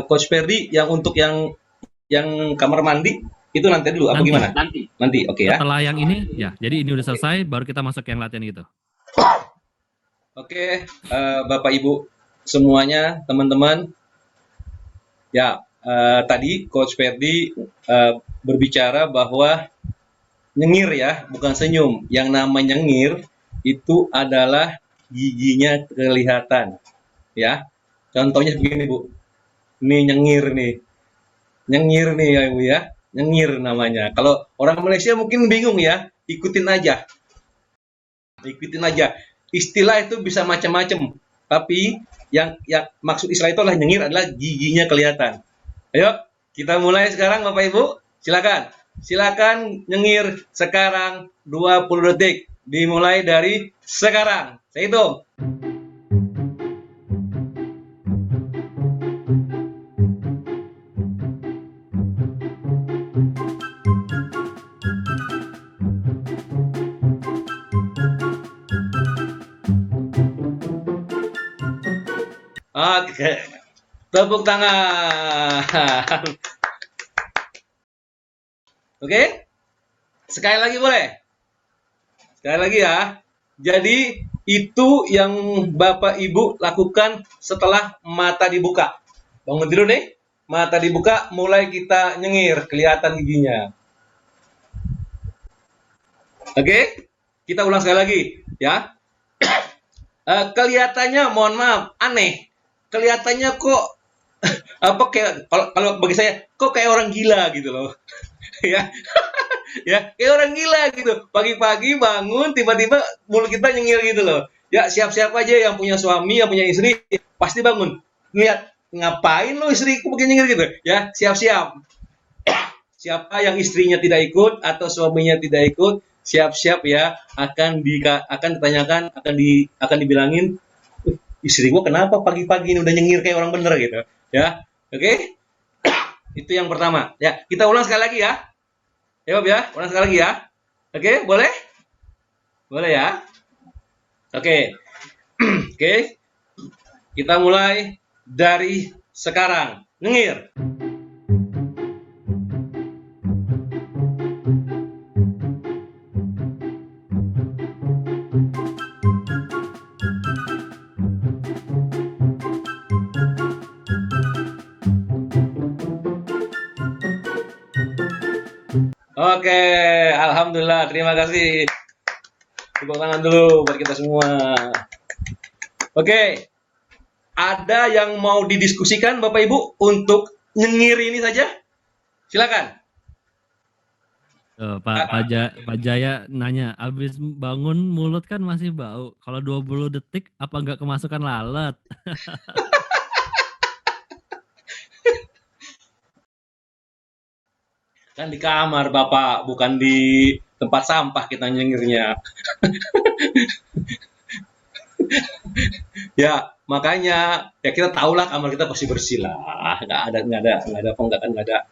Coach Ferdi, yang untuk yang kamar mandi itu nanti dulu apa gimana? Nanti, oke ya. Setelah yang ini, ya, jadi ini udah selesai, baru kita masuk ke yang latihan gitu. Oke, Bapak Ibu semuanya, teman-teman. Ya, tadi Coach Ferdi berbicara bahwa nyengir ya, bukan senyum. Yang namanya nyengir itu adalah giginya kelihatan. Ya, contohnya begini Bu. Ini nyengir nih. Nyengir nih ya Ibu ya. Nyengir namanya. Kalau orang Malaysia mungkin bingung ya, ikutin aja. Ikutin aja. Istilah itu bisa macam-macam. Tapi yang maksud istilah itu adalah nyengir adalah giginya kelihatan. Ayo, kita mulai sekarang Bapak Ibu. Silakan. Silakan nyengir sekarang 20 detik. Dimulai dari sekarang. Saya hitung. Oke, tepuk tangan. Oke, sekali lagi boleh? Sekali lagi ya. Jadi itu yang Bapak Ibu lakukan setelah mata dibuka. Bangun tidur nih, mata dibuka, mulai kita nyengir, kelihatan giginya. Oke, kita ulang sekali lagi ya. Kelihatannya, mohon maaf, aneh. Kelihatannya kok apa kayak kalau bagi saya kok kayak orang gila gitu loh. Ya. Ya, kayak orang gila gitu. Pagi-pagi bangun tiba-tiba mulut kita nyengir gitu loh. Ya, siap-siap aja yang punya suami, yang punya istri pasti bangun. Lihat, ngapain lo istriku begini nyengir gitu. Ya, siap-siap. Siapa yang istrinya tidak ikut atau suaminya tidak ikut, siap-siap ya, akan ditanyakan, akan dibilangin, istri gua kenapa pagi-pagi ini udah nyengir kayak orang bener gitu ya. Oke. Itu yang pertama ya. Kita ulang sekali lagi ya. Ya Bob ya, ulang sekali lagi ya. Oke, boleh? Boleh ya. Oke. Oke. Kita mulai dari sekarang. Nyengir. Oke, alhamdulillah, terima kasih. Tepuk tangan dulu buat kita semua. Oke, ada yang mau didiskusikan Bapak Ibu untuk nyengir ini saja? Silakan. Pak Jaya nanya, abis bangun mulut kan masih bau. Kalau 20 detik apa nggak kemasukan lalat? Kan di kamar Bapak, bukan di tempat sampah kita nyengirnya. Ya, makanya ya kita tahulah kamar kita pasti bersih lah. Nggak ada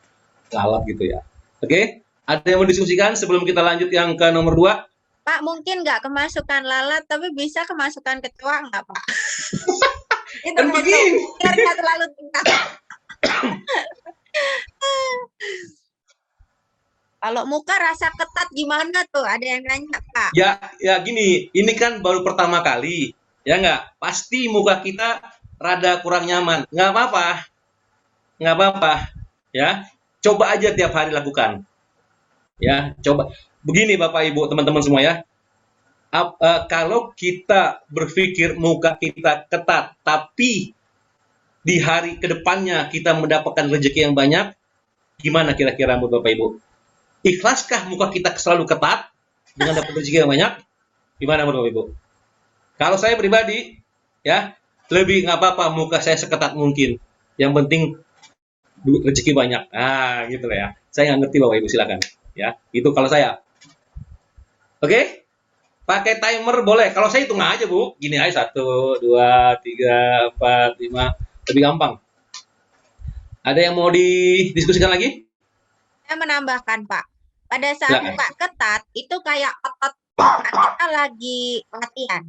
lalat gitu ya. Oke, ada yang mau diskusikan sebelum kita lanjut yang ke nomor 2? Pak, mungkin nggak kemasukan lalat, tapi bisa kemasukan kecoa nggak Pak? Itu Kan begini. biar nggak terlalu tingkat. Kalau muka rasa ketat gimana tuh? Ada yang nanya Pak. Ya gini, ini kan baru pertama kali, ya nggak? Pasti muka kita rada kurang nyaman, nggak apa-apa, nggak apa-apa, ya. Coba aja tiap hari lakukan, ya. Coba. Begini Bapak Ibu, teman-teman semua ya. Kalau kita berpikir muka kita ketat, tapi di hari kedepannya kita mendapatkan rezeki yang banyak, gimana kira-kira menurut Bapak Ibu? Ikhlaskah muka kita selalu ketat dengan dapat rezeki yang banyak? Gimana menurut Bapak Ibu? Kalau saya pribadi, ya lebih nggak apa-apa muka saya seketat mungkin. Yang penting rezeki banyak. Ah, gitu lah ya. Saya nggak ngerti Bapak Ibu, silakan. Ya, itu kalau saya. Oke? Pakai timer boleh. Kalau saya hitung aja Bu, gini aja 1, 2, 3, 4, 5, lebih gampang. Ada yang mau didiskusikan lagi? Saya menambahkan Pak, pada saat Silakan. muka ketat itu kayak otot muka kita lagi latihan.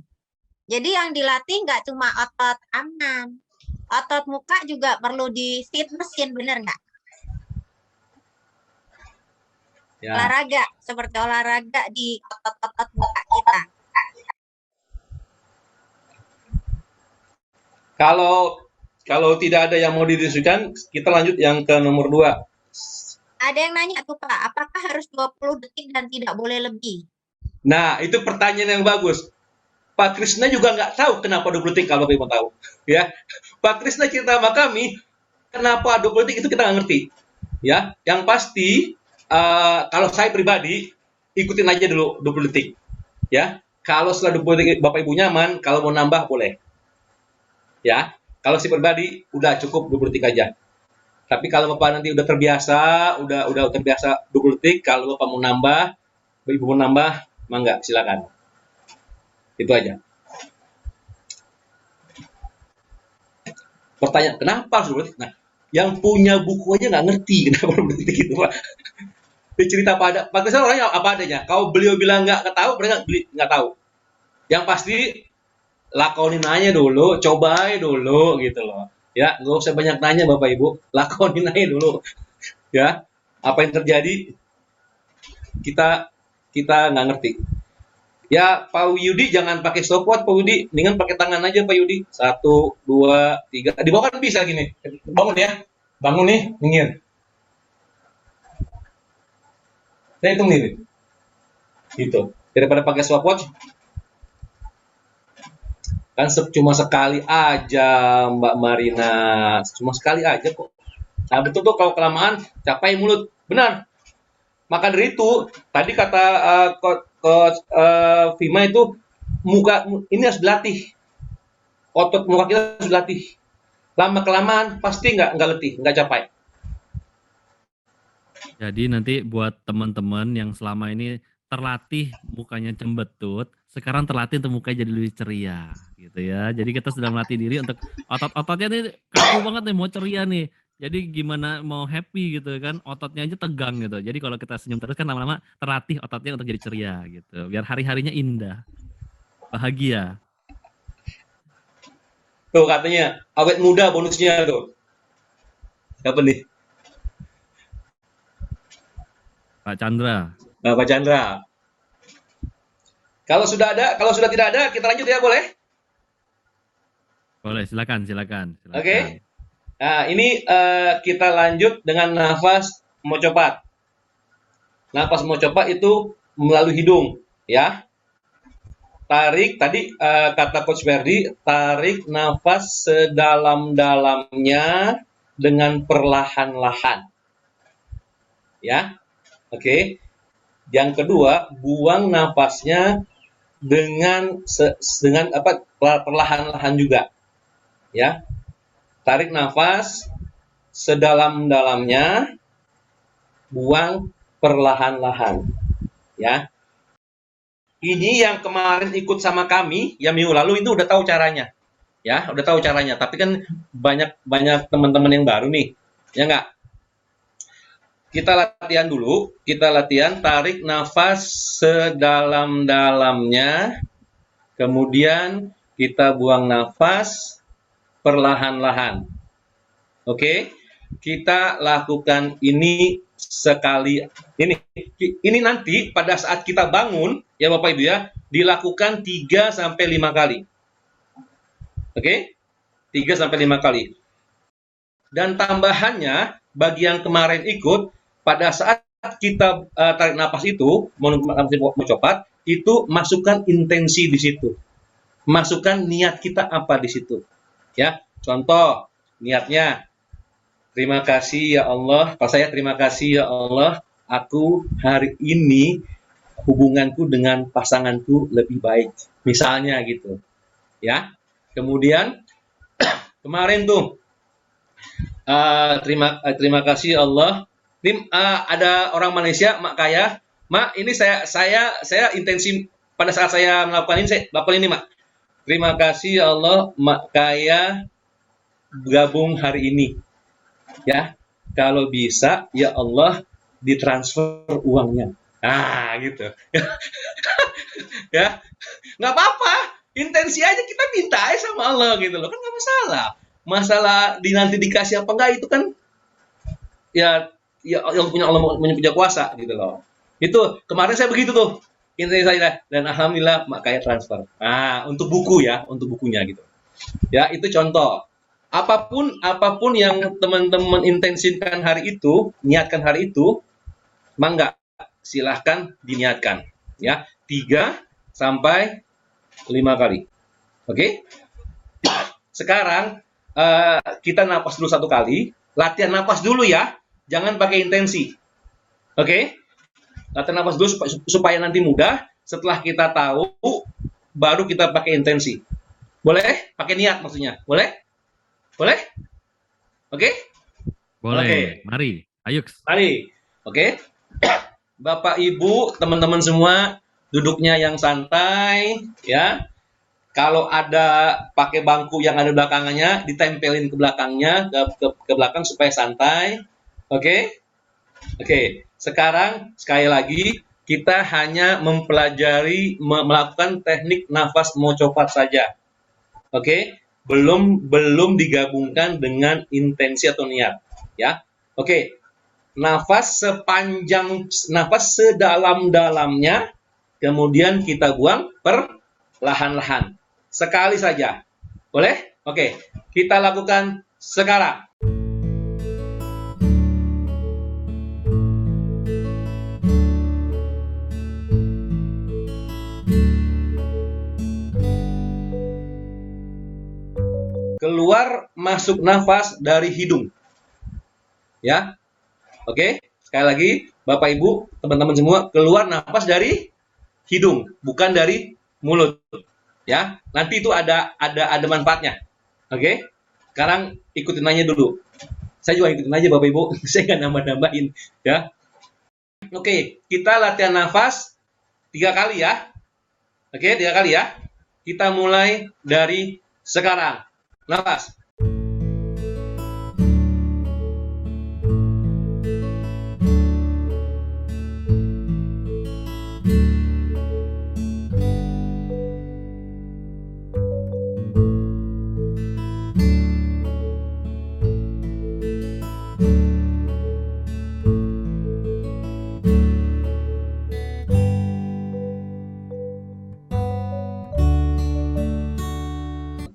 Jadi yang dilatih nggak cuma otot tangan, otot muka juga perlu di fitnessin, bener nggak? Ya. Olahraga, seperti olahraga di otot-otot muka kita. Kalau tidak ada yang mau didiskusikan, kita lanjut yang ke nomor 2. Ada yang nanya tuh Pak, apakah harus 20 detik dan tidak boleh lebih? Nah, itu pertanyaan yang bagus. Pak Krisna juga nggak tahu kenapa 20 detik kalau Bapak Ibu tahu. Ya, Pak Krisna cerita sama kami, kenapa 20 detik itu kita nggak ngerti. Ya, yang pasti kalau saya pribadi ikutin aja dulu 20 detik. Ya, kalau setelah 20 detik Bapak Ibu nyaman, kalau mau nambah boleh. Ya, kalau si pribadi udah cukup 20 detik aja. Tapi kalau Bapak nanti udah terbiasa, udah terbiasa 20 detik, kalau Bapak mau nambah, Ibu mau nambah, mangga silakan. Itu aja. Pertanyaan, kenapa harus 20 detik? Nah, yang punya buku aja nggak ngerti kenapa 20 detik itu, Pak. Dia cerita Pak Krisna orangnya apa adanya. Kalau beliau bilang nggak tahu, mereka nggak tahu. Yang pasti lakonin aja dulu, cobain dulu gitu loh. Ya, nggak usah banyak nanya Bapak Ibu, lakonin aja dulu. Ya, apa yang terjadi kita nggak ngerti. Ya, Pak Yudi jangan pakai stopwatch Pak Yudi, dengan pakai tangan aja Pak Yudi. 1, 2, 3. Di bawah kan bisa gini. Bangun ya. Bangun nih, minggir. Saya hitung nih. Gitu. Daripada pakai stopwatch. Kan cuma sekali aja Mbak Marina. Cuma sekali aja kok. Nah, betul tuh kalau kelamaan capai mulut. Benar. Maka dari itu, tadi kata Coach Vima itu muka ini harus dilatih. Otot muka kita harus dilatih. Lama kelamaan pasti nggak letih, nggak capai. Jadi nanti buat teman-teman yang selama ini terlatih mukanya cembetut, sekarang terlatih untuk mukanya jadi lebih ceria gitu ya. Jadi kita sudah melatih diri untuk otot-ototnya nih kaku banget nih mau ceria nih. Jadi gimana mau happy gitu kan, ototnya aja tegang gitu. Jadi kalau kita senyum terus kan lama-lama terlatih ototnya untuk jadi ceria gitu. Biar hari-harinya indah, bahagia. Tuh katanya awet muda bonusnya tuh. Apa nih? Pak Chandra. Pak Chandra. Kalau sudah tidak ada, kita lanjut ya, boleh? Boleh, silakan. Oke. Nah, ini kita lanjut dengan nafas mocopat. Nafas mocopat itu melalui hidung, ya. Tarik, tadi kata Coach Ferdi, tarik nafas sedalam-dalamnya dengan perlahan-lahan. Ya. Oke. Yang kedua, buang nafasnya dengan perlahan-lahan juga. Ya. Tarik nafas sedalam-dalamnya, buang perlahan-lahan. Ya. Ini yang kemarin ikut sama kami, yang minggu lalu itu udah tahu caranya. Ya, udah tahu caranya. Tapi kan banyak teman-teman yang baru nih. Ya enggak? Kita latihan dulu. Kita latihan tarik nafas sedalam-dalamnya. Kemudian kita buang nafas perlahan-lahan. Oke? Kita lakukan ini sekali. Ini nanti pada saat kita bangun, ya Bapak Ibu ya, dilakukan 3 sampai 5 kali. Oke? 3 sampai 5 kali. Dan tambahannya bagi yang kemarin ikut, pada saat kita tarik napas itu, mau copat, itu masukkan intensi di situ. Masukkan niat kita apa di situ. Ya, contoh niatnya, terima kasih ya Allah, pas saya terima kasih ya Allah, aku hari ini hubunganku dengan pasanganku lebih baik. Misalnya gitu. Ya. Kemudian kemarin tuh terima kasih Allah. Ini ada orang Malaysia, Mak Kaya. Mak, ini saya intensi pada saat saya melakukan ini, saya lakukan ini, Mak. Terima kasih Allah, Mak Kaya gabung hari ini. Ya, kalau bisa ya Allah ditransfer uangnya. Ah, gitu. Ya, nggak apa-apa. Intensi aja kita minta aja sama Allah gitu loh, kan nggak masalah. Masalah nanti dikasih apa enggak itu kan ya yang punya Allah punya kuasa gitu loh. Itu kemarin saya begitu tuh. Intensi saya dan alhamdulillah Mak Kaya transfer. Nah, untuk buku ya, untuk bukunya gitu. Ya, itu contoh. Apapun yang teman-teman intensikan hari itu, niatkan hari itu, mangga silahkan diniatkan ya 3 sampai 5 kali. Oke? Sekarang kita napas dulu 1 kali, latihan napas dulu ya, jangan pakai intensi. Oke? Latihan napas dulu supaya nanti mudah, setelah kita tahu baru kita pakai intensi. Boleh? Pakai niat maksudnya. Boleh? Boleh? Oke? Boleh. Oke. Mari, ayo. Mari. Oke? Bapak Ibu, teman-teman semua duduknya yang santai ya. Kalau ada pakai bangku yang ada belakangnya, ditempelin ke belakangnya, ke belakang supaya santai. Oke? Oke. Sekarang sekali lagi kita hanya mempelajari melakukan teknik nafas mocopat saja. Oke? Belum digabungkan dengan intensi atau niat, ya. Oke. Nafas sedalam-dalamnya, kemudian kita buang perlahan-lahan. Sekali saja. Boleh? Oke. Kita lakukan sekarang. Keluar masuk nafas dari hidung. Ya. Oke, sekali lagi Bapak Ibu, teman-teman semua, keluar nafas dari hidung, bukan dari mulut. Ya. Nanti itu ada manfaatnya. Oke? Sekarang ikutin aja dulu. Saya juga ikutin aja Bapak Ibu, saya nggak nambah-nambahin ya. Oke, kita latihan nafas 3 kali ya. Oke, 3 kali ya. Kita mulai dari sekarang. Nafas.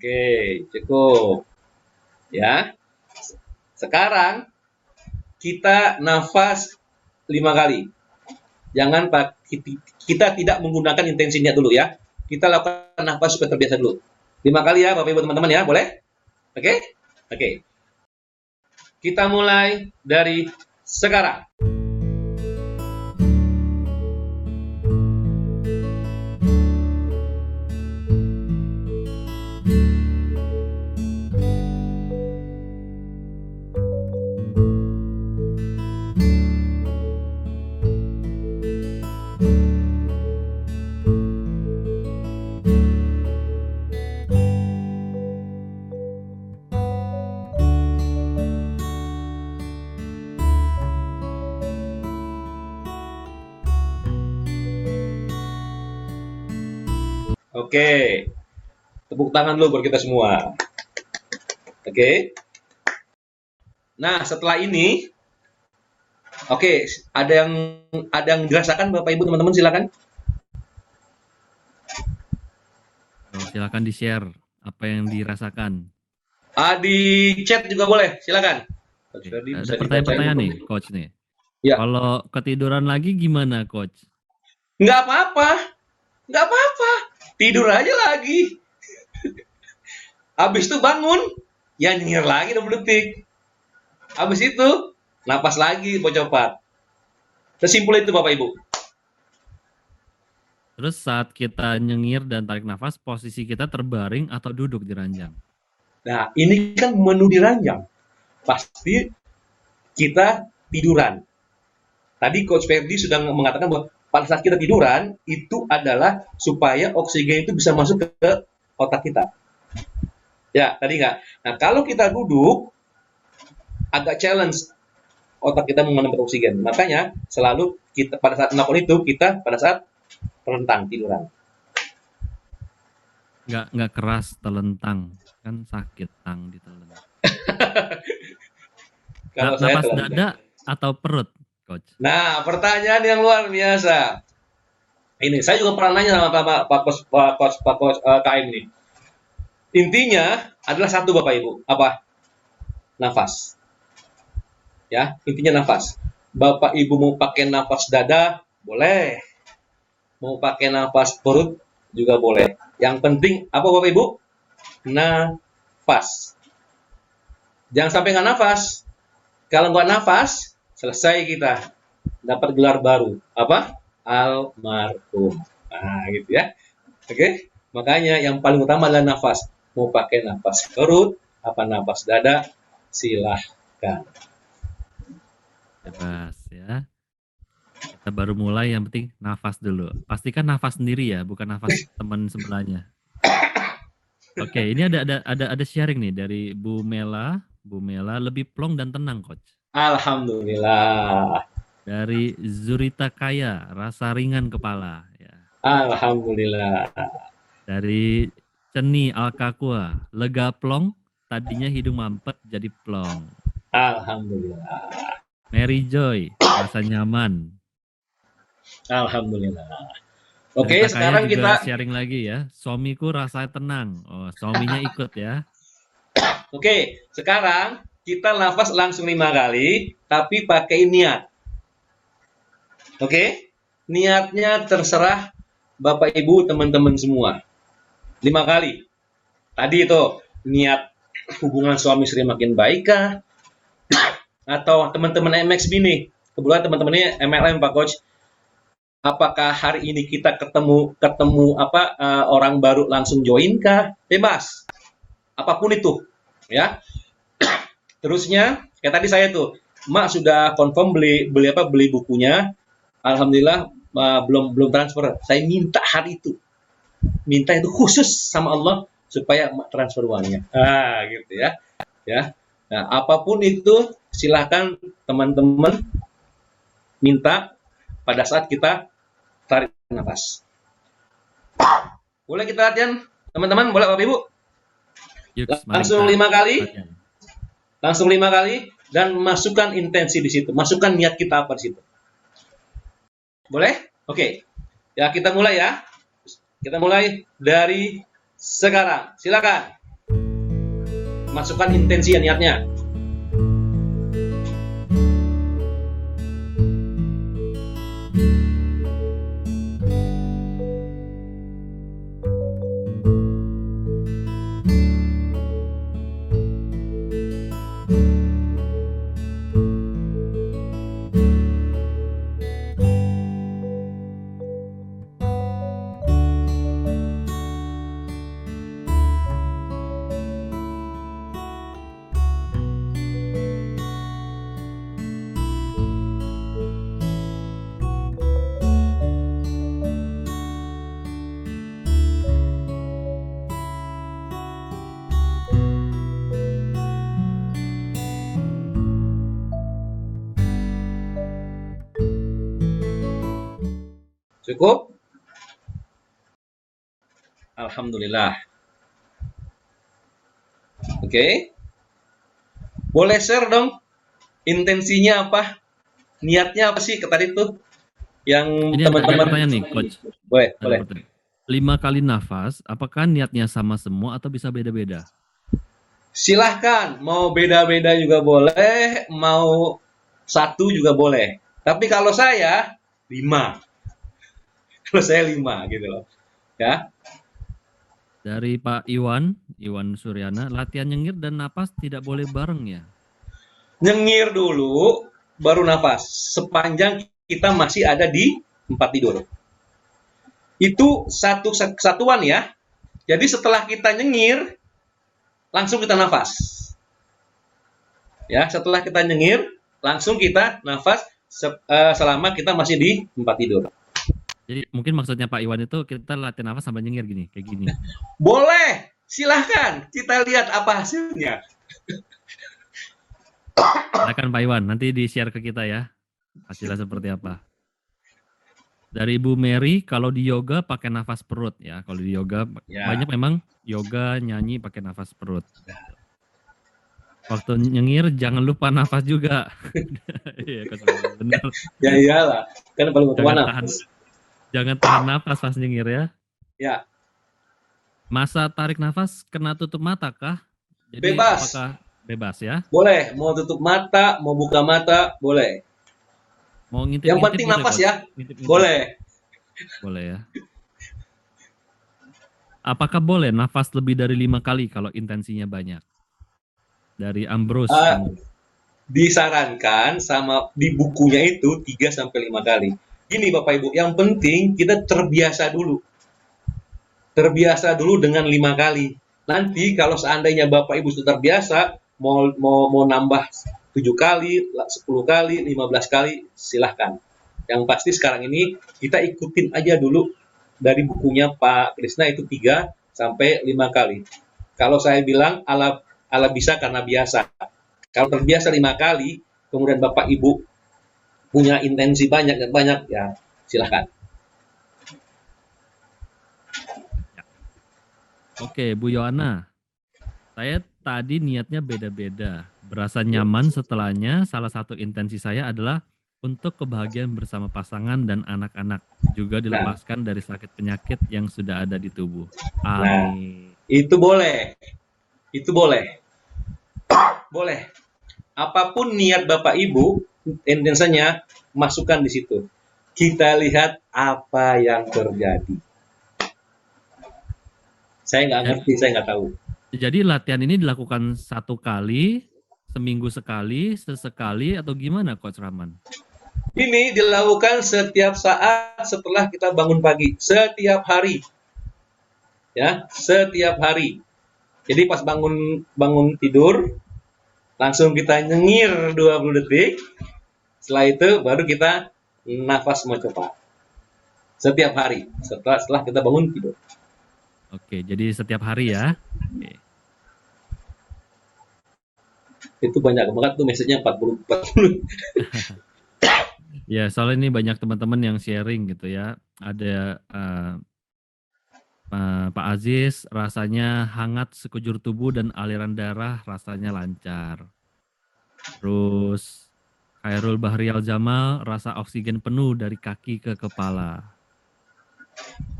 Oke, cukup. Ya. Sekarang kita nafas 5 kali. Jangan kita tidak menggunakan intensinya dulu ya. Kita lakukan nafas supaya terbiasa dulu. 5 kali ya Bapak Ibu teman-teman ya, boleh? Oke? Oke. Kita mulai dari sekarang. Oke. Tepuk tangan dulu buat kita semua. Oke. Nah, setelah ini oke, ada yang dirasakan Bapak Ibu teman-teman silakan. Silakan di-share apa yang dirasakan. Di chat juga boleh, silakan. Coach Oke, Ferdi ada bisa pertanyaan-pertanyaan nih, dibacain. Coach nih. Ya. Kalau ketiduran lagi gimana, Coach? Nggak apa-apa, nggak apa-apa. Tidur aja lagi. Habis itu bangun, ya nyengir lagi 20 detik. Habis itu, napas lagi, pocopat. Sesimpel itu Bapak Ibu. Terus saat kita nyengir dan tarik nafas, posisi kita terbaring atau duduk di ranjang? Nah, ini kan menu di ranjang. Pasti kita tiduran. Tadi Coach Ferdi sudah mengatakan bahwa pada saat kita tiduran, itu adalah supaya oksigen itu bisa masuk ke otak kita. Ya, tadi nggak. Nah, kalau kita duduk, agak challenge otak kita mengenai oksigen. Makanya selalu kita pada saat melakukan itu, kita pada saat terlentang tiduran. Nggak keras telentang, kan sakit tang ditelan. Kalau saya Napas terlentang. dada atau perut, Coach? Nah, pertanyaan yang luar biasa. Ini saya juga pernah nanya sama Pak Coach KM ini. Intinya adalah satu Bapak Ibu, apa? Nafas. Ya, intinya nafas. Bapak Ibu mau pakai nafas dada, boleh. Mau pakai nafas perut juga boleh. Yang penting apa Bapak Ibu? Nafas. Jangan sampai nggak nafas. Kalau nggak nafas, selesai kita. Dapat gelar baru. Apa? Almarhum. Nah, gitu ya. Oke? Makanya yang paling utama adalah nafas. Mau pakai nafas perut, apa nafas dada, silahkan. Bebas ya. Kita baru mulai, yang penting nafas dulu. Pastikan nafas sendiri ya, bukan nafas teman sebelahnya. Oke, ini ada sharing nih dari Bu Mela. Bu Mela, lebih plong dan tenang, Coach. Alhamdulillah. Dari Zurita Kaya, rasa ringan kepala. Ya. Alhamdulillah. Dari Ceni Alkakua, lega plong, tadinya hidung mampet jadi plong. Alhamdulillah. Mary Joy, rasa nyaman. Alhamdulillah. Oke, Zurita Kaya sekarang juga kita sharing lagi ya. Suamiku rasa tenang. Oh, suaminya ikut ya. Oke, sekarang kita nafas langsung 5 kali, tapi pakai niat. Oke, niatnya terserah Bapak Ibu teman-teman semua. 5 kali. Tadi itu niat hubungan suami istri makin baik kah? Atau teman-teman MXB nih, kebetulan teman-temannya MLM Pak Coach. Apakah hari ini kita ketemu orang baru langsung join kah? Bebas. Apapun itu, ya. Terusnya kayak tadi saya tuh, Mak sudah confirm beli bukunya. Alhamdulillah belum transfer. Saya minta hari itu. Minta itu khusus sama Allah supaya Mak transfer uangnya. Gitu ya. Ya. Nah, apapun itu silakan teman-teman minta pada saat kita tarik nafas. Boleh kita latihan, teman-teman? Boleh Bapak Ibu? Yuk, Langsung 5 kali. latihan. Langsung 5 kali dan masukkan intensi di situ. Masukkan niat kita apa di situ. Boleh? Oke. Ya, kita mulai ya. Kita mulai dari sekarang. Silakan. Masukkan intensi ya, niatnya. Cukup? Alhamdulillah. Oke. Boleh share dong intensinya apa? Niatnya apa sih tadi tuh? Yang Ini ada teman-teman pertanyaan nih, Coach. Boleh, Ada boleh. pertanyaan. 5 kali nafas, apakah niatnya sama semua atau bisa beda-beda? Silahkan, mau beda-beda juga boleh, mau satu juga boleh. Tapi kalau saya 5, kalau saya 5 gitu loh, ya. Dari Pak Iwan Suryana, latihan nyengir dan napas tidak boleh bareng ya? Nyengir dulu, baru nafas. Sepanjang kita masih ada di tempat tidur. Itu satu kesatuan ya. Jadi setelah kita nyengir, langsung kita nafas. Ya, setelah kita nyengir, langsung kita nafas selama kita masih di tempat tidur. Jadi mungkin maksudnya Pak Iwan itu kita latihan nafas sambil nyengir gini, kayak gini. Boleh, silahkan. Kita lihat apa hasilnya. Silakan Pak Iwan, nanti di-share ke kita ya. Hasilnya seperti apa. Dari Ibu Mary, kalau di yoga pakai nafas perut ya. Kalau di yoga Ya. banyak memang yoga nyanyi pakai nafas perut. Waktu nyengir jangan lupa nafas juga. Iya, benar. Ya iyalah, kan paling utama nafas. Jangan tahan nafas pas nyengir ya. Ya. Masa tarik nafas kena tutup mata kah? Jadi Bebas. apakah bebas ya? Boleh, mau tutup mata, mau buka mata, boleh. Mau ngintip Yang penting nafas ya. Boleh. Boleh ya. Apakah boleh nafas lebih dari 5 kali kalau intensinya banyak? Dari Ambrose. Disarankan sama di bukunya itu 3 sampai 5 kali. Gini Bapak Ibu, yang penting kita terbiasa dulu. Terbiasa dulu dengan 5 kali. Nanti kalau seandainya Bapak Ibu sudah terbiasa, mau nambah 7 kali, 10 kali, 15 kali, silahkan. Yang pasti sekarang ini kita ikutin aja dulu dari bukunya Pak Krisna itu 3 sampai 5 kali. Kalau saya bilang ala bisa karena biasa. Kalau terbiasa 5 kali, kemudian Bapak Ibu punya intensi banyak, ya silahkan. Oke, Bu Yohana. Saya tadi niatnya beda-beda. Berasa nyaman setelahnya, salah satu intensi saya adalah untuk kebahagiaan bersama pasangan dan anak-anak. Juga dilepaskan dari sakit penyakit yang sudah ada di tubuh. Amin. Itu boleh. Itu boleh. Boleh. Apapun niat Bapak Ibu, intensinya masukkan di situ. Kita lihat apa yang terjadi. Saya nggak ngerti, saya nggak tahu. Jadi latihan ini dilakukan 1 kali, seminggu sekali, sesekali, atau gimana Coach Rahman? Ini dilakukan setiap saat setelah kita bangun pagi, setiap hari. Ya, setiap hari. Jadi pas bangun tidur, langsung kita nyengir 20 detik. Setelah itu baru kita nafas mencoba. Setiap hari setelah kita bangun tidur. Oke, jadi setiap hari ya. Oke. Itu banyak banget tuh message-nya 40. Ya, soalnya ini banyak teman-teman yang sharing gitu ya. Ada Pak Aziz, rasanya hangat sekujur tubuh dan aliran darah rasanya lancar. Terus Khairul Bahrial Jamal, rasa oksigen penuh dari kaki ke kepala.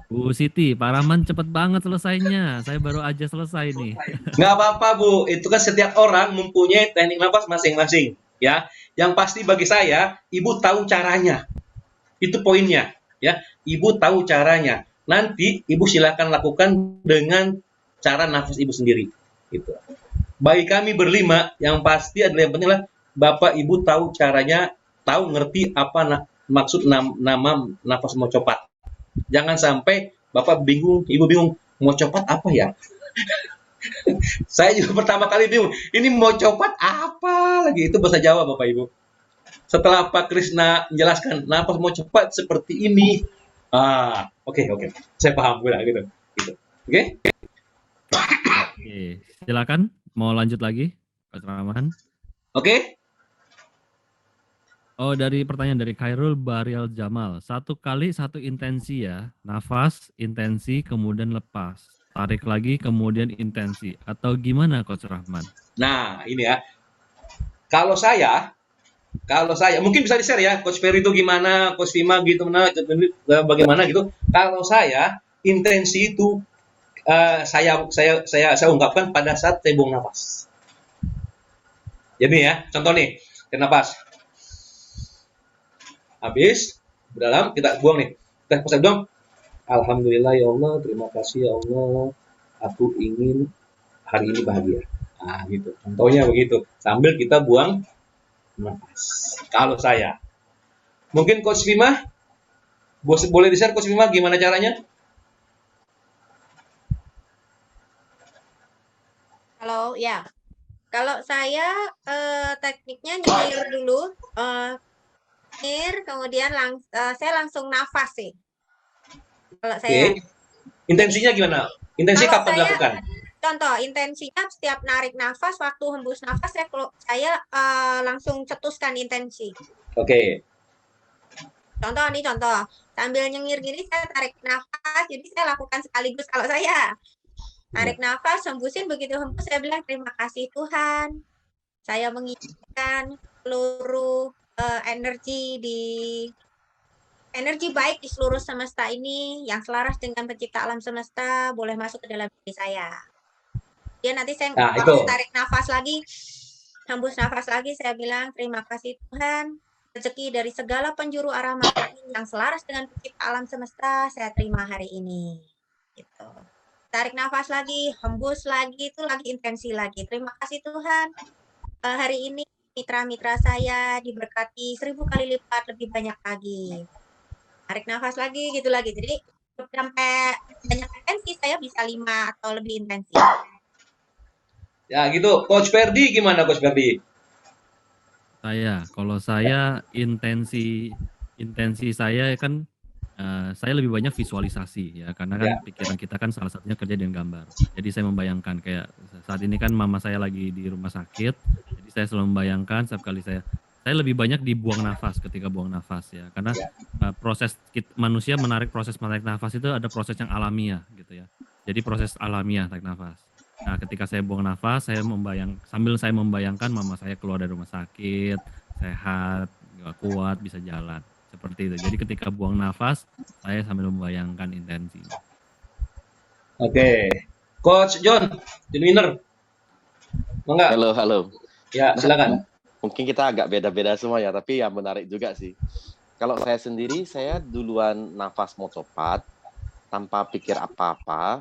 Bu Siti, Pak Rahman cepet banget selesainya. Saya baru aja selesai nih. Nggak apa-apa Bu, itu kan setiap orang mempunyai teknik nafas masing-masing. Ya, yang pasti bagi saya, Ibu tahu caranya. Itu poinnya. Ya, Ibu tahu caranya. Nanti Ibu silakan lakukan dengan cara nafas Ibu sendiri. Gitu. Bagi kami berlima, yang pasti adalah yang penting lah Bapak Ibu tahu caranya, tahu ngerti apa maksud nama nafas mau copat. Jangan sampai Bapak bingung, Ibu bingung, mau copat apa ya? Saya juga pertama kali bingung, ini mau copat apa lagi? Itu bahasa Jawa Bapak Ibu. Setelah Pak Krisna menjelaskan, nafas mau cepat seperti ini. Oke. Saya paham gitu. Oke? Oke, silakan. Mau lanjut lagi, Pak Rahman? Oke? Oh, dari pertanyaan dari Khairul Bahrial Jamal. 1 kali 1 intensi ya. Nafas, intensi, kemudian lepas. Tarik lagi, kemudian intensi. Atau gimana Coach Rahman? Nah, ini ya. Kalau saya mungkin bisa di-share ya, Coach Ferry itu gimana, Coach Fima gitu, bagaimana gitu. Kalau saya, intensi itu saya ungkapkan pada saat saya buang nafas. Jadi ya, contoh nih, tarik nafas. Habis, dalam kita buang nih. Kita pas buang, Alhamdulillah ya Allah, terima kasih ya Allah, aku ingin hari ini bahagia. Nah, gitu. Contohnya begitu. Sambil kita buang nafas. Kalau saya. Mungkin Coach Bima, boleh di-share Coach Bima gimana caranya? Kalau saya tekniknya nyengir dulu, nyengir, kemudian saya langsung nafas sih. Kalau saya. Oke. Intensinya gimana? Intensinya Kalau kapan saya, dilakukan? contoh intensinya setiap narik nafas, waktu hembus nafas saya langsung cetuskan intensi. Oke. Contoh, sambil nyengir gini saya tarik nafas, jadi saya lakukan sekaligus kalau saya. Tarik nafas, hembusin, begitu hembus saya bilang terima kasih Tuhan. Saya mengizinkan seluruh energi baik di seluruh semesta ini yang selaras dengan pencipta alam semesta boleh masuk ke dalam diri saya. Dia nanti saya tarik nafas lagi, hembus nafas lagi, saya bilang terima kasih Tuhan, rezeki dari segala penjuru arah mata yang selaras dengan pencipta alam semesta saya terima hari ini. Gitu. Tarik nafas lagi, hembus lagi, itu lagi intensi lagi. Terima kasih Tuhan, hari ini mitra-mitra saya diberkati 1000 kali lipat lebih banyak lagi. Tarik nafas lagi, gitu lagi. Jadi sampai banyak intensi saya bisa 5 atau lebih intensi. Ya gitu. Coach Ferdi gimana Coach Ferdi? Kalau saya intensi saya kan saya lebih banyak visualisasi ya, karena kan pikiran kita kan salah satunya kerja dengan gambar. Jadi saya membayangkan kayak saat ini kan mama saya lagi di rumah sakit, jadi saya selalu membayangkan setiap kali saya lebih banyak dibuang nafas ketika buang nafas ya, karena proses manusia proses menarik nafas itu ada proses yang alamiah gitu ya. Jadi proses alamiah tarik nafas. Nah, ketika saya buang nafas, sambil saya membayangkan mama saya keluar dari rumah sakit, sehat, nggak kuat, bisa jalan. Seperti itu. Jadi ketika buang nafas, saya sambil membayangkan intensi. Oke. Coach John Winner. Enggak? Halo. Ya, silakan. Mungkin kita agak beda-beda semua ya, tapi ya menarik juga sih. Kalau saya sendiri, saya duluan nafas mau cepat, tanpa pikir apa-apa,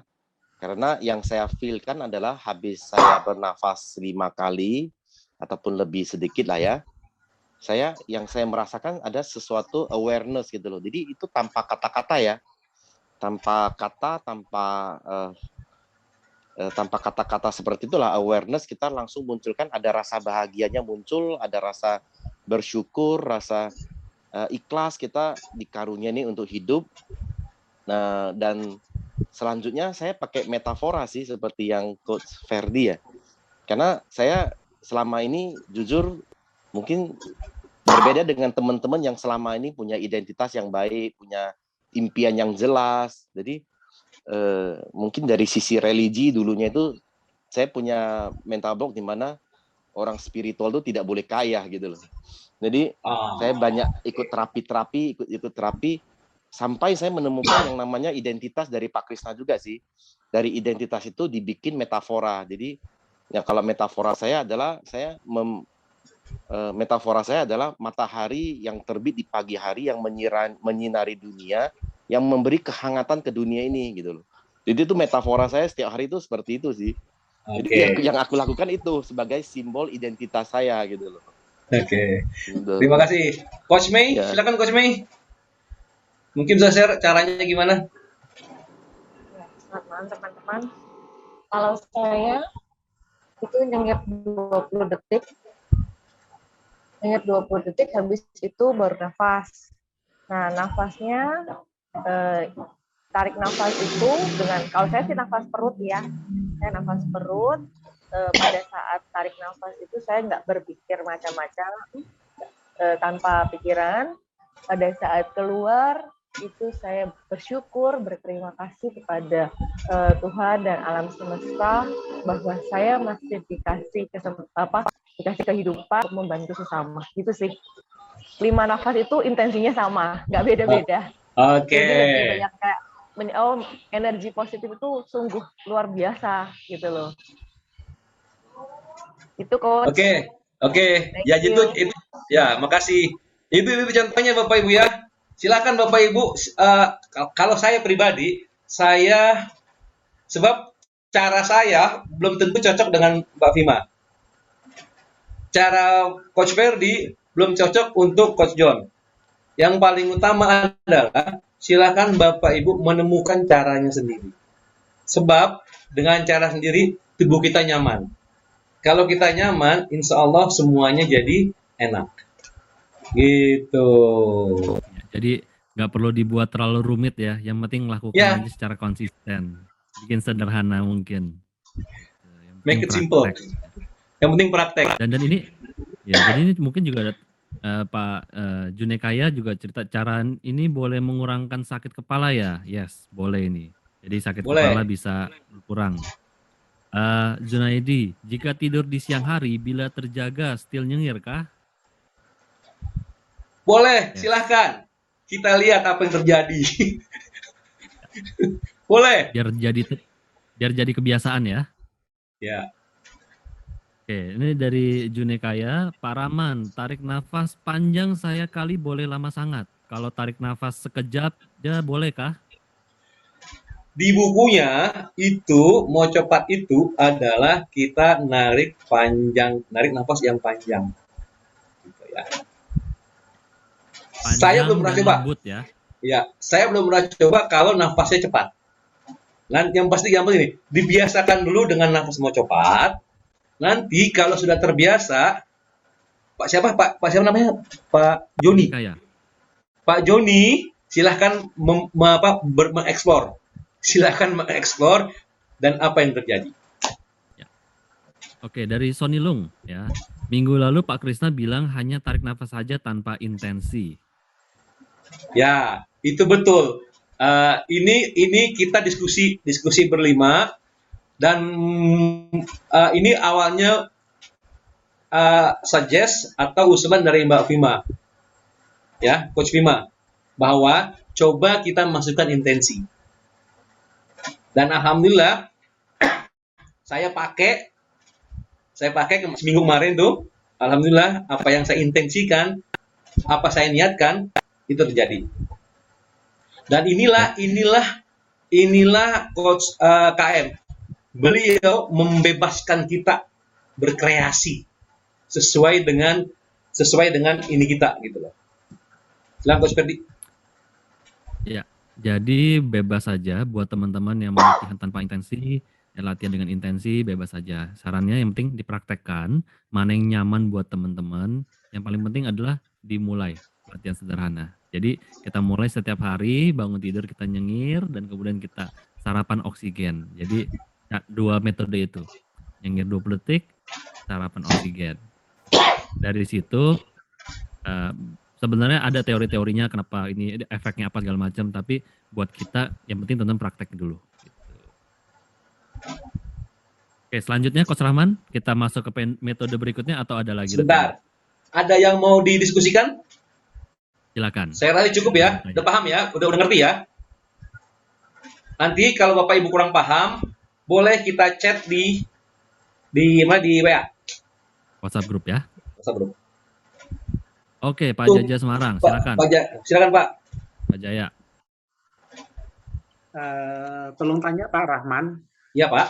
karena yang saya feel kan adalah habis saya bernafas 5 kali, ataupun lebih sedikit lah ya, yang saya merasakan ada sesuatu awareness gitu loh. Jadi itu tanpa kata-kata ya, tanpa kata-kata seperti itulah awareness, kita langsung munculkan, ada rasa bahagianya muncul, ada rasa bersyukur, rasa ikhlas kita dikaruniai untuk hidup. Nah, dan selanjutnya saya pakai metafora sih seperti yang Coach Ferdi ya. Karena saya selama ini jujur mungkin berbeda dengan teman-teman yang selama ini punya identitas yang baik, punya impian yang jelas. Jadi mungkin dari sisi religi dulunya itu saya punya mental block di mana orang spiritual itu tidak boleh kaya gitu loh. Jadi saya banyak ikut terapi sampai saya menemukan yang namanya identitas dari Pak Krisna juga sih. Dari identitas itu dibikin metafora. Jadi ya kalau metafora saya adalah matahari yang terbit di pagi hari yang menyinari dunia, yang memberi kehangatan ke dunia ini gitu loh. Jadi itu metafora saya setiap hari itu seperti itu sih. Jadi yang aku lakukan itu sebagai simbol identitas saya gitu loh. Oke. Terima kasih. Coach Mei, silakan Coach Mei. Mungkin bisa share caranya gimana? Selamat malam teman-teman. Kalau saya itu nyengir 20 detik. Nyengir 20 detik, habis itu baru nafas. Nah, nafasnya tarik nafas itu dengan, kalau saya sih nafas perut ya. Saya nafas perut, pada saat tarik nafas itu saya nggak berpikir macam-macam, tanpa pikiran. Pada saat keluar, itu saya bersyukur, berterima kasih kepada Tuhan dan alam semesta bahwa saya masih dikasih kehidupan untuk membantu sesama. Gitu sih. 5 nafas itu intensinya sama, nggak beda-beda. Oke. Jadi lebih banyak kayak energi positif itu sungguh luar biasa gitu loh. Itu Coach. Oke. Oke, Thank ya you. itu ya, makasih. Itu contohnya Bapak Ibu ya. Silakan Bapak Ibu, kalau saya pribadi, saya sebab cara saya belum tentu cocok dengan Mbak Vima. Cara Coach Ferdi belum cocok untuk Coach John. Yang paling utama adalah silakan Bapak Ibu menemukan caranya sendiri. Sebab dengan cara sendiri tubuh kita nyaman. Kalau kita nyaman, insya Allah semuanya jadi enak. Gitu. Ya, jadi nggak perlu dibuat terlalu rumit ya. Yang penting lakukan Ya, aja secara konsisten. Bikin sederhana mungkin. Gitu. Yang penting make it simple. praktek. Yang penting praktek. Dan ini ya, jadi ini mungkin juga ada Pak Junekaya juga cerita cara ini boleh mengurangkan sakit kepala ya. Yes, boleh ini. Jadi sakit Boleh. kepala bisa berkurang. Junaidi, jika tidur di siang hari bila terjaga still nyengir kah? Boleh, Yes. silahkan. Kita lihat apa yang terjadi. Boleh. Biar jadi kebiasaan ya. Ya. Oke, ini dari Junekaya, Pak Rahman, tarik nafas panjang saya kali boleh lama sangat. Kalau tarik nafas sekejap, ya boleh kah? Di bukunya itu mau cepat itu adalah kita narik nafas yang panjang. Gitu ya. Panjang Saya belum pernah dan coba. lembut ya. Ya, saya belum pernah coba kalau nafasnya cepat. Nanti yang pasti ini, dibiasakan dulu dengan nafas mau cepat. Nanti kalau sudah terbiasa, Pak siapa namanya? Pak Joni. Junekaya. Pak Joni, silahkan mengeksplor. Silahkan mengeksplor dan apa yang terjadi. Oke, dari Sony Lung ya. Minggu lalu Pak Krisna bilang hanya tarik nafas saja tanpa intensi. Ya, itu betul. Ini kita diskusi berlima dan ini awalnya suggest atau usulan dari Mbak Vima, ya, Coach Vima, bahwa coba kita masukkan intensi. Dan alhamdulillah saya pakai seminggu kemarin tuh, alhamdulillah apa yang saya intensikan, apa saya niatkan itu terjadi. Dan inilah Coach KM. Beliau membebaskan kita berkreasi sesuai dengan ini kita gitu loh. Silakan Coach Ferdi. Ya, jadi bebas saja buat teman-teman yang mau latihan tanpa intensi, latihan dengan intensi bebas saja. Sarannya yang penting dipraktekkan, mana yang nyaman buat teman-teman. Yang paling penting adalah dimulai latihan sederhana. Jadi kita mulai setiap hari, bangun tidur kita nyengir dan kemudian kita sarapan oksigen. Jadi ya, 2 metode itu. Nyengir 20 detik, sarapan oksigen. Dari situ sebenarnya ada teori-teorinya kenapa ini efeknya apa segala macam, tapi buat kita yang penting tonton praktek dulu. Gitu. Oke, selanjutnya Coach Rahman, kita masuk ke metode berikutnya atau ada lagi? Sebentar, ada yang mau didiskusikan? Silakan. Saya rasa cukup ya, udah paham ya, udah ngerti ya. Nanti kalau Bapak Ibu kurang paham, boleh kita chat di WA. WhatsApp grup ya. WhatsApp grup. Oke, Pak Tuh, Jaja Semarang, silakan. Silakan Pak. Pak Jaya. Tolong tanya Pak Rahman. Iya Pak.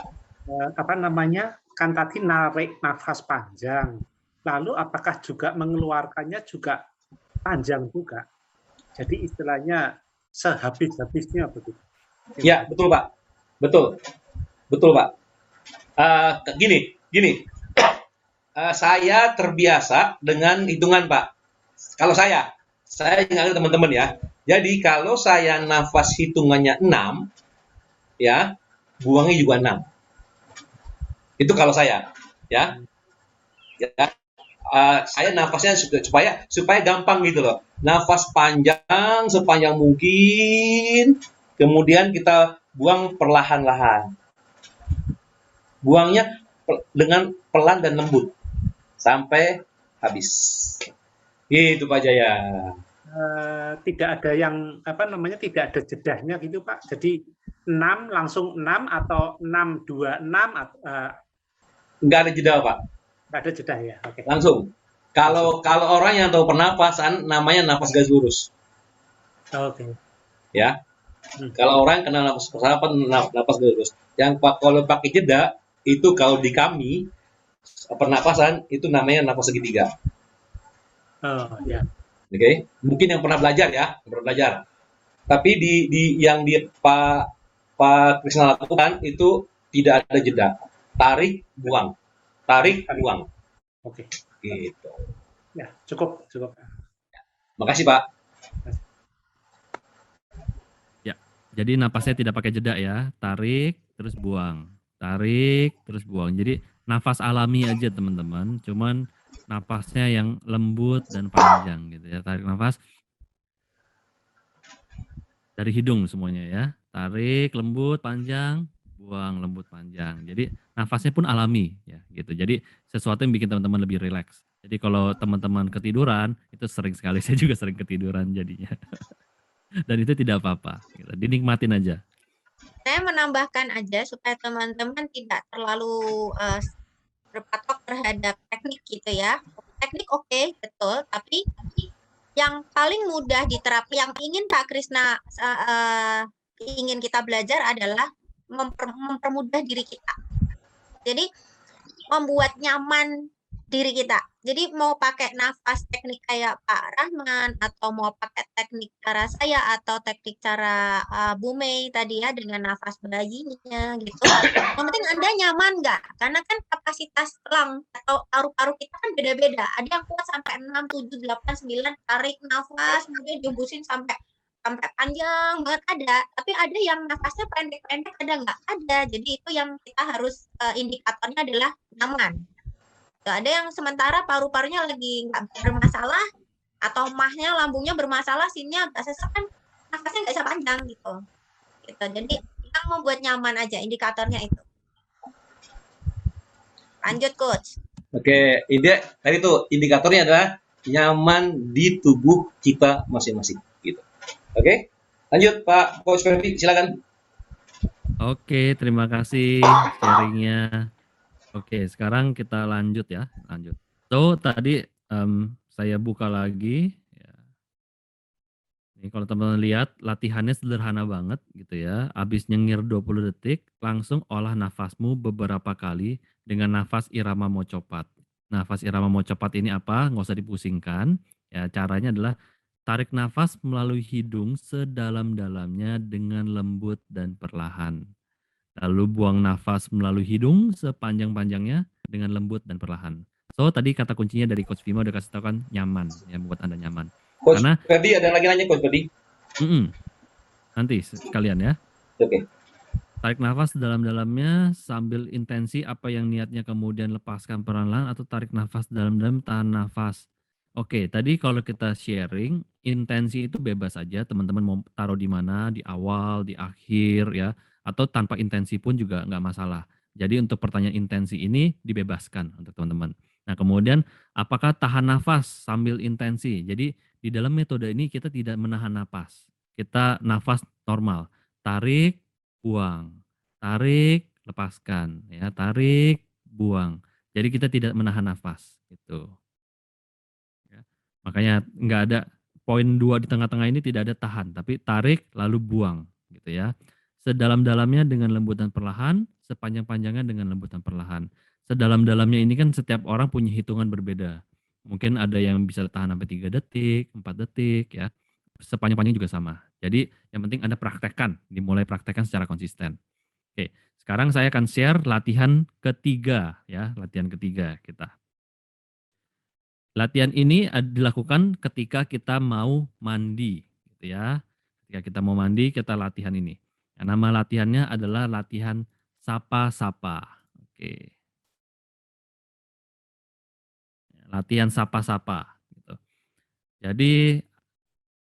Kan tadi narik nafas panjang. Lalu apakah juga mengeluarkannya juga panjang juga? Jadi istilahnya sehabis-habisnya begitu. Ya, betul Pak. Betul Pak. Gini. Saya terbiasa dengan hitungan Pak. Kalau saya ingat teman-teman ya. Jadi kalau saya nafas hitungannya 6, ya, buangnya juga 6. Itu kalau saya, ya. Saya nafasnya supaya gampang gitu loh. Nafas panjang sepanjang mungkin, kemudian kita buang perlahan-lahan. Buangnya dengan pelan dan lembut sampai habis. Gitu Pak Jaya. Tidak ada yang tidak ada jedahnya gitu Pak. Jadi 6 langsung 6 atau 6 2 6 Enggak ada jeda Pak. Ada jeda ya. Oke. Langsung. Kalau orang yang tahu pernapasan namanya nafas garis lurus. Oke. Ya. Kalau orang kenal nafas garis lurus. Yang kalau pakai jeda itu kalau di kami pernapasan itu namanya nafas segitiga. Oh ya. Oke. Mungkin yang pernah belajar ya, Tapi di yang Pak Krisna lakukan itu tidak ada jeda. Tarik, buang. Tarik, buang. Oke. Gitu. Ya, cukup. Makasih, Pak. Ya, jadi napasnya tidak pakai jeda ya. Tarik, terus buang. Tarik, terus buang. Jadi nafas alami aja teman-teman. Cuman napasnya yang lembut dan panjang gitu ya. Tarik nafas dari hidung semuanya ya. Tarik, lembut, panjang. Buang, lembut, panjang. Jadi nafasnya pun alami ya gitu. Jadi sesuatu yang bikin teman-teman lebih rileks. Jadi kalau teman-teman ketiduran, itu sering sekali, saya juga sering ketiduran jadinya. Dan itu tidak apa-apa, gitu. Dinikmatin aja. Saya menambahkan aja supaya teman-teman tidak terlalu berpatok terhadap teknik gitu ya. Teknik oke, betul, tapi yang paling mudah diterapkan, yang ingin Pak Krisna ingin kita belajar adalah mempermudah diri kita. Jadi membuat nyaman diri kita. Jadi mau pakai nafas teknik kayak Pak Rahman atau mau pakai teknik cara saya atau teknik cara Bu Mei tadi ya dengan nafas bayinya gitu. Yang penting Anda nyaman nggak? Karena kan kapasitas lung atau paru-paru kita kan beda-beda. Ada yang kuat sampai 6, 7, 8, 9 tarik nafas kemudian dihembusin sampai panjang banget ada, tapi ada yang nafasnya pendek-pendek ada nggak? Ada. Jadi itu yang kita harus indikatornya adalah nyaman. Ada yang sementara paru-parunya lagi nggak bermasalah atau mahnya lambungnya bermasalah, sinnya agak sesak kan nafasnya nggak bisa panjang gitu. Jadi yang membuat nyaman aja indikatornya itu. Lanjut coach. Oke, tadi tuh indikatornya adalah nyaman di tubuh kita masing-masing gitu. Oke, lanjut Pak Coach Ferdi, silakan. Oke, terima kasih sharingnya. Oke, sekarang kita lanjut ya, lanjut. So, tadi saya buka lagi. Ya. Ini kalau teman-teman lihat, latihannya sederhana banget gitu ya. Habis nyengir 20 detik, langsung olah nafasmu beberapa kali dengan nafas irama mocopat. Nafas irama mocopat ini apa? Nggak usah dipusingkan. Ya, caranya adalah tarik nafas melalui hidung sedalam-dalamnya dengan lembut dan perlahan. Lalu buang nafas melalui hidung sepanjang-panjangnya dengan lembut dan perlahan. So, tadi kata kuncinya dari Coach Bima udah kasih tahu kan nyaman, yang membuat Anda nyaman. Coach Ferdi, ada lagi nanya Coach Ferdi? Nanti sekalian ya. Oke. Tarik nafas dalam-dalamnya sambil intensi apa yang niatnya, kemudian lepaskan perlahan atau tarik nafas dalam-dalam, tahan nafas. Oke, tadi kalau kita sharing, intensi itu bebas aja, teman-teman mau taruh di mana, di awal, di akhir ya, atau tanpa intensi pun juga nggak masalah. Jadi untuk pertanyaan intensi ini dibebaskan untuk teman-teman. Nah kemudian apakah tahan nafas sambil intensi? Jadi di dalam metode ini kita tidak menahan nafas. Kita nafas normal, tarik, buang, tarik, lepaskan, ya tarik, buang. Jadi kita tidak menahan nafas gitu. Ya. Makanya nggak ada poin 2 di tengah-tengah ini, tidak ada tahan, tapi tarik lalu buang gitu ya. Sedalam-dalamnya dengan lembut dan perlahan, sepanjang-panjangnya dengan lembut dan perlahan. Sedalam-dalamnya ini kan setiap orang punya hitungan berbeda. Mungkin ada yang bisa tahan sampai 3 detik, 4 detik ya. Sepanjang-panjang juga sama. Jadi yang penting Anda praktekkan, dimulai praktekkan secara konsisten. Oke, sekarang saya akan share latihan ketiga ya, latihan ketiga kita. Latihan ini dilakukan ketika kita mau mandi gitu ya. Ketika kita mau mandi, kita latihan ini. Nah, nama latihannya adalah latihan sapa-sapa. Oke. Latihan sapa-sapa. Gitu. Jadi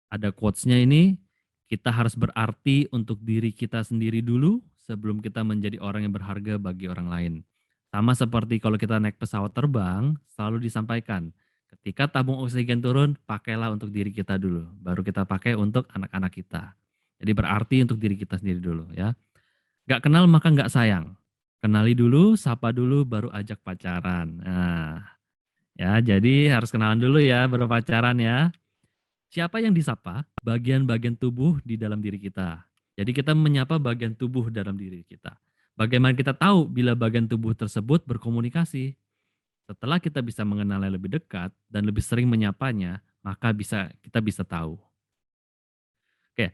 ada quotes-nya ini, kita harus berarti untuk diri kita sendiri dulu sebelum kita menjadi orang yang berharga bagi orang lain. Sama seperti kalau kita naik pesawat terbang, selalu disampaikan, ketika tabung oksigen turun, pakailah untuk diri kita dulu, baru kita pakai untuk anak-anak kita. Jadi berarti untuk diri kita sendiri dulu ya. Gak kenal maka gak sayang. Kenali dulu, sapa dulu, baru ajak pacaran. Nah, ya jadi harus kenalan dulu ya, baru pacaran ya. Siapa yang disapa? Bagian-bagian tubuh di dalam diri kita. Jadi kita menyapa bagian tubuh dalam diri kita. Bagaimana kita tahu bila bagian tubuh tersebut berkomunikasi? Setelah kita bisa mengenalnya lebih dekat dan lebih sering menyapanya, maka kita bisa tahu. Oke,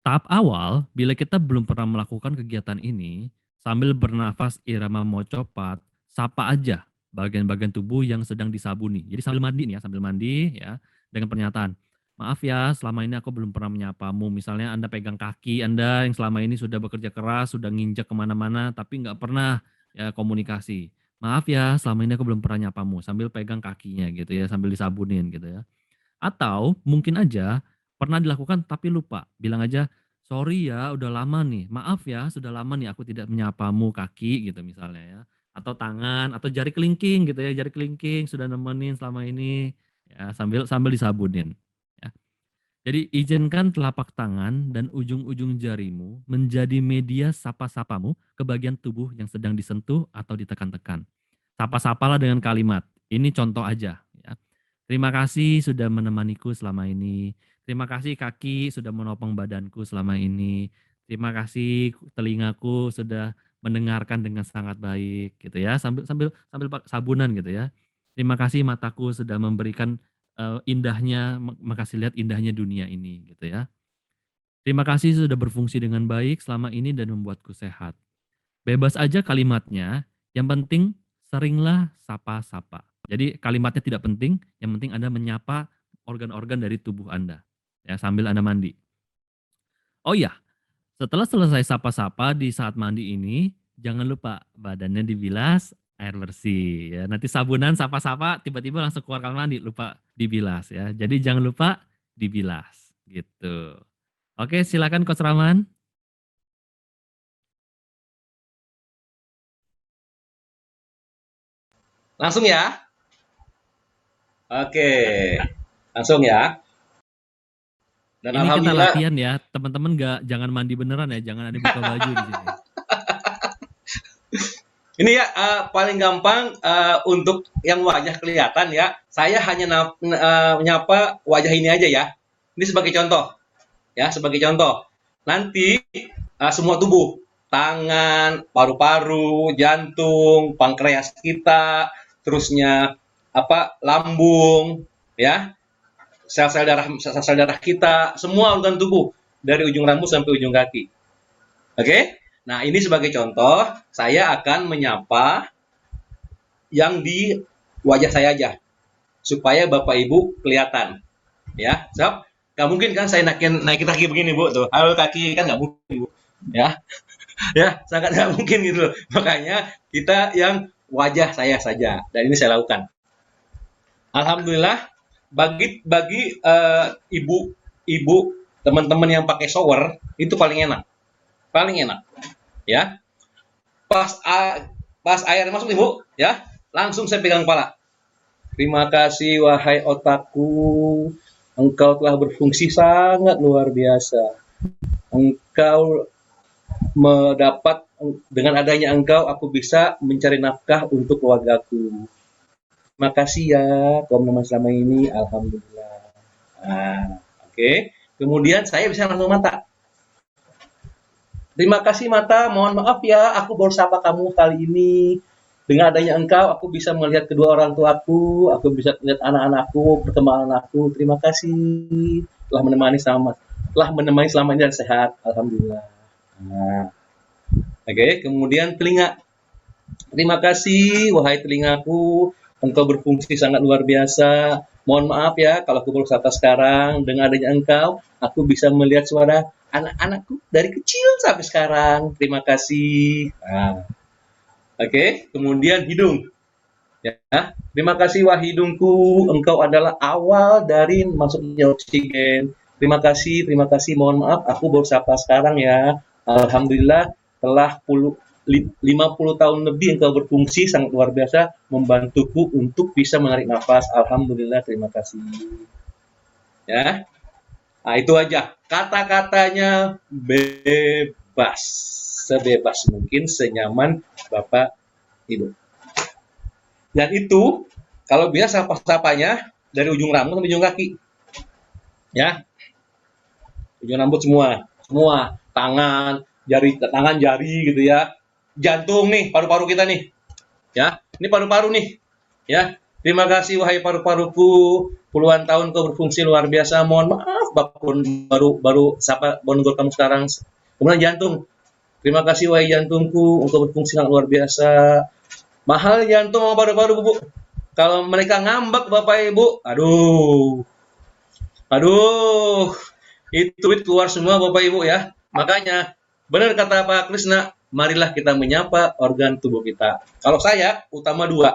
tahap awal bila kita belum pernah melakukan kegiatan ini, sambil bernafas irama mocopat, sapa aja bagian-bagian tubuh yang sedang disabuni. Jadi sambil mandi nih ya, sambil mandi ya, dengan pernyataan, maaf ya selama ini aku belum pernah menyapamu. Misalnya Anda pegang kaki Anda yang selama ini sudah bekerja keras, sudah nginjak kemana-mana, tapi nggak pernah ya komunikasi. Maaf ya selama ini aku belum pernah nyapamu, sambil pegang kakinya gitu ya, sambil disabunin gitu ya. Atau mungkin aja pernah dilakukan tapi lupa. Bilang aja, sorry ya udah lama nih, maaf ya sudah lama nih aku tidak menyapamu kaki gitu misalnya ya. Atau tangan, atau jari kelingking gitu ya, jari kelingking sudah nemenin selama ini ya sambil disabunin. Ya. Jadi izinkan telapak tangan dan ujung-ujung jarimu menjadi media sapa-sapamu ke bagian tubuh yang sedang disentuh atau ditekan-tekan. Sapa-sapalah dengan kalimat, ini contoh aja ya. Terima kasih sudah menemaniku selama ini. Terima kasih kaki sudah menopang badanku selama ini. Terima kasih telingaku sudah mendengarkan dengan sangat baik gitu ya. Sambil sabunan gitu ya. Terima kasih mataku sudah memberikan indahnya, makasih lihat indahnya dunia ini gitu ya. Terima kasih sudah berfungsi dengan baik selama ini dan membuatku sehat. Bebas aja kalimatnya, yang penting seringlah sapa-sapa. Jadi kalimatnya tidak penting, yang penting Anda menyapa organ-organ dari tubuh Anda ya sambil Anda mandi. Oh iya, setelah selesai sapa-sapa di saat mandi ini, jangan lupa badannya dibilas air bersih ya. Nanti sabunan sapa-sapa tiba-tiba langsung keluar kamar mandi, lupa dibilas ya. Jadi jangan lupa dibilas gitu. Oke, silakan Coach Rahman. Langsung ya. Oke, langsung ya. Dan Ini kita alhamdulillah latihan ya, teman-teman jangan mandi beneran ya, jangan ada buka baju di sini. ini ya paling gampang untuk yang wajah kelihatan ya. Saya hanya menyapa wajah ini aja ya. Ini sebagai contoh. Ya, sebagai contoh. Nanti semua tubuh, tangan, paru-paru, jantung, pankreas kita, terusnya lambung, ya. Sel-sel darah kita, semua organ tubuh dari ujung rambut sampai ujung kaki. Oke? Nah, ini sebagai contoh, saya akan menyapa yang di wajah saya aja supaya Bapak Ibu kelihatan. Ya, siap? Gak mungkin kan saya naikin kaki begini, Bu, tuh. Halo kaki kan nggak mungkin, Bu. Ya. Ya, sangat nggak mungkin gitu. Makanya kita yang wajah saya saja. Dan ini saya lakukan. Alhamdulillah bagi ibu teman-teman yang pakai shower itu paling enak ya. Pas air masuk nih Bu ya, langsung saya pegang kepala. Terima kasih wahai otakku, engkau telah berfungsi sangat luar biasa. Engkau mendapat, dengan adanya engkau aku bisa mencari nafkah untuk keluargaku. Terima kasih ya teman-teman selama ini, alhamdulillah. Nah, oke. Kemudian saya bisa langsung mata. Terima kasih mata, mohon maaf ya, aku baru sapa kamu kali ini. Dengan adanya engkau, aku bisa melihat kedua orang tuaku, aku bisa melihat anak-anakku, perkembangan anakku. Terima kasih telah menemani selama ini dan sehat, alhamdulillah. Nah, oke. Kemudian telinga. Terima kasih wahai telingaku, engkau berfungsi sangat luar biasa. Mohon maaf ya kalau aku baru sapa sekarang. Dengan adanya engkau, aku bisa melihat suara anak-anakku dari kecil sampai sekarang. Terima kasih. Nah. Oke, kemudian hidung. Ya, terima kasih wah hidungku, engkau adalah awal dari masuknya oksigen. Terima kasih. Mohon maaf, aku baru sapa sekarang ya. Alhamdulillah telah 50 tahun lebih engkau berfungsi sangat luar biasa, membantuku untuk bisa menarik nafas. Alhamdulillah, terima kasih. Ya, nah itu aja. Kata-katanya bebas. sebebas mungkin, senyaman Bapak Ibu. Dan itu kalau bisa sapa-sapanya dari ujung rambut sampai ujung kaki. Ya. Ujung rambut semua, tangan, jari gitu ya. Jantung nih, paru-paru kita nih. Ya, ini paru-paru nih. Ya. Terima kasih wahai paru-paruku, puluhan tahun kau berfungsi luar biasa. Mohon maaf baru sapa bonggol kamu sekarang. Kemudian jantung. Terima kasih wahai jantungku, engkau berfungsi sangat luar biasa. Mahal jantung sama paru-paru, Bu. Kalau mereka ngambek Bapak Ibu, aduh, itu duit keluar semua Bapak Ibu ya. Makanya benar kata Pak Krisna, marilah kita menyapa organ tubuh kita. Kalau saya utama 2,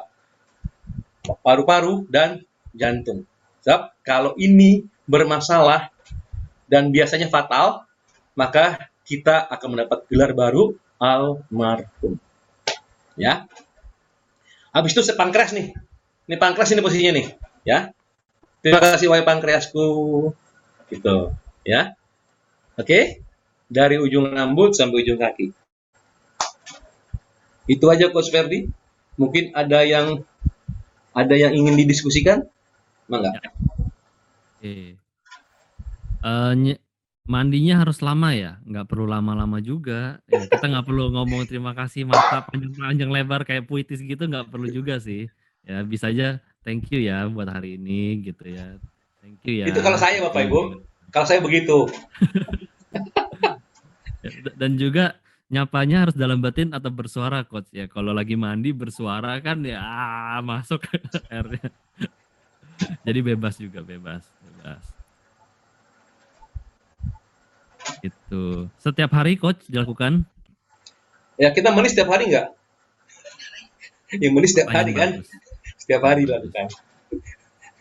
paru-paru dan jantung. Sebab kalau ini bermasalah dan biasanya fatal, maka kita akan mendapat gelar baru almarhum. Ya. Habis itu pankreas nih. Ini pankreas ini posisinya nih, ya. Terima kasih wahai pankreasku. Gitu, ya. Oke. Dari ujung rambut sampai ujung kaki. Itu aja Coach Ferdi. Mungkin ada yang ingin didiskusikan? Mangga. Oke. Mandinya harus lama ya? Nggak perlu lama-lama juga. Ya, kita nggak perlu ngomong terima kasih mata panjang lebar kayak puitis gitu, nggak perlu juga sih. Ya bisa aja thank you ya buat hari ini gitu ya. Thank you ya. Itu kalau saya Bapak Ibu. Kalau saya begitu. Dan juga nyapanya harus dalam batin atau bersuara Coach ya. Kalau lagi mandi bersuara kan ya masuk airnya. Jadi bebas juga, bebas. Itu. Setiap hari Coach dilakukan? Ya kita mandi setiap hari nggak? Yang mandi setiap hari kan? Setiap hari dilakukan.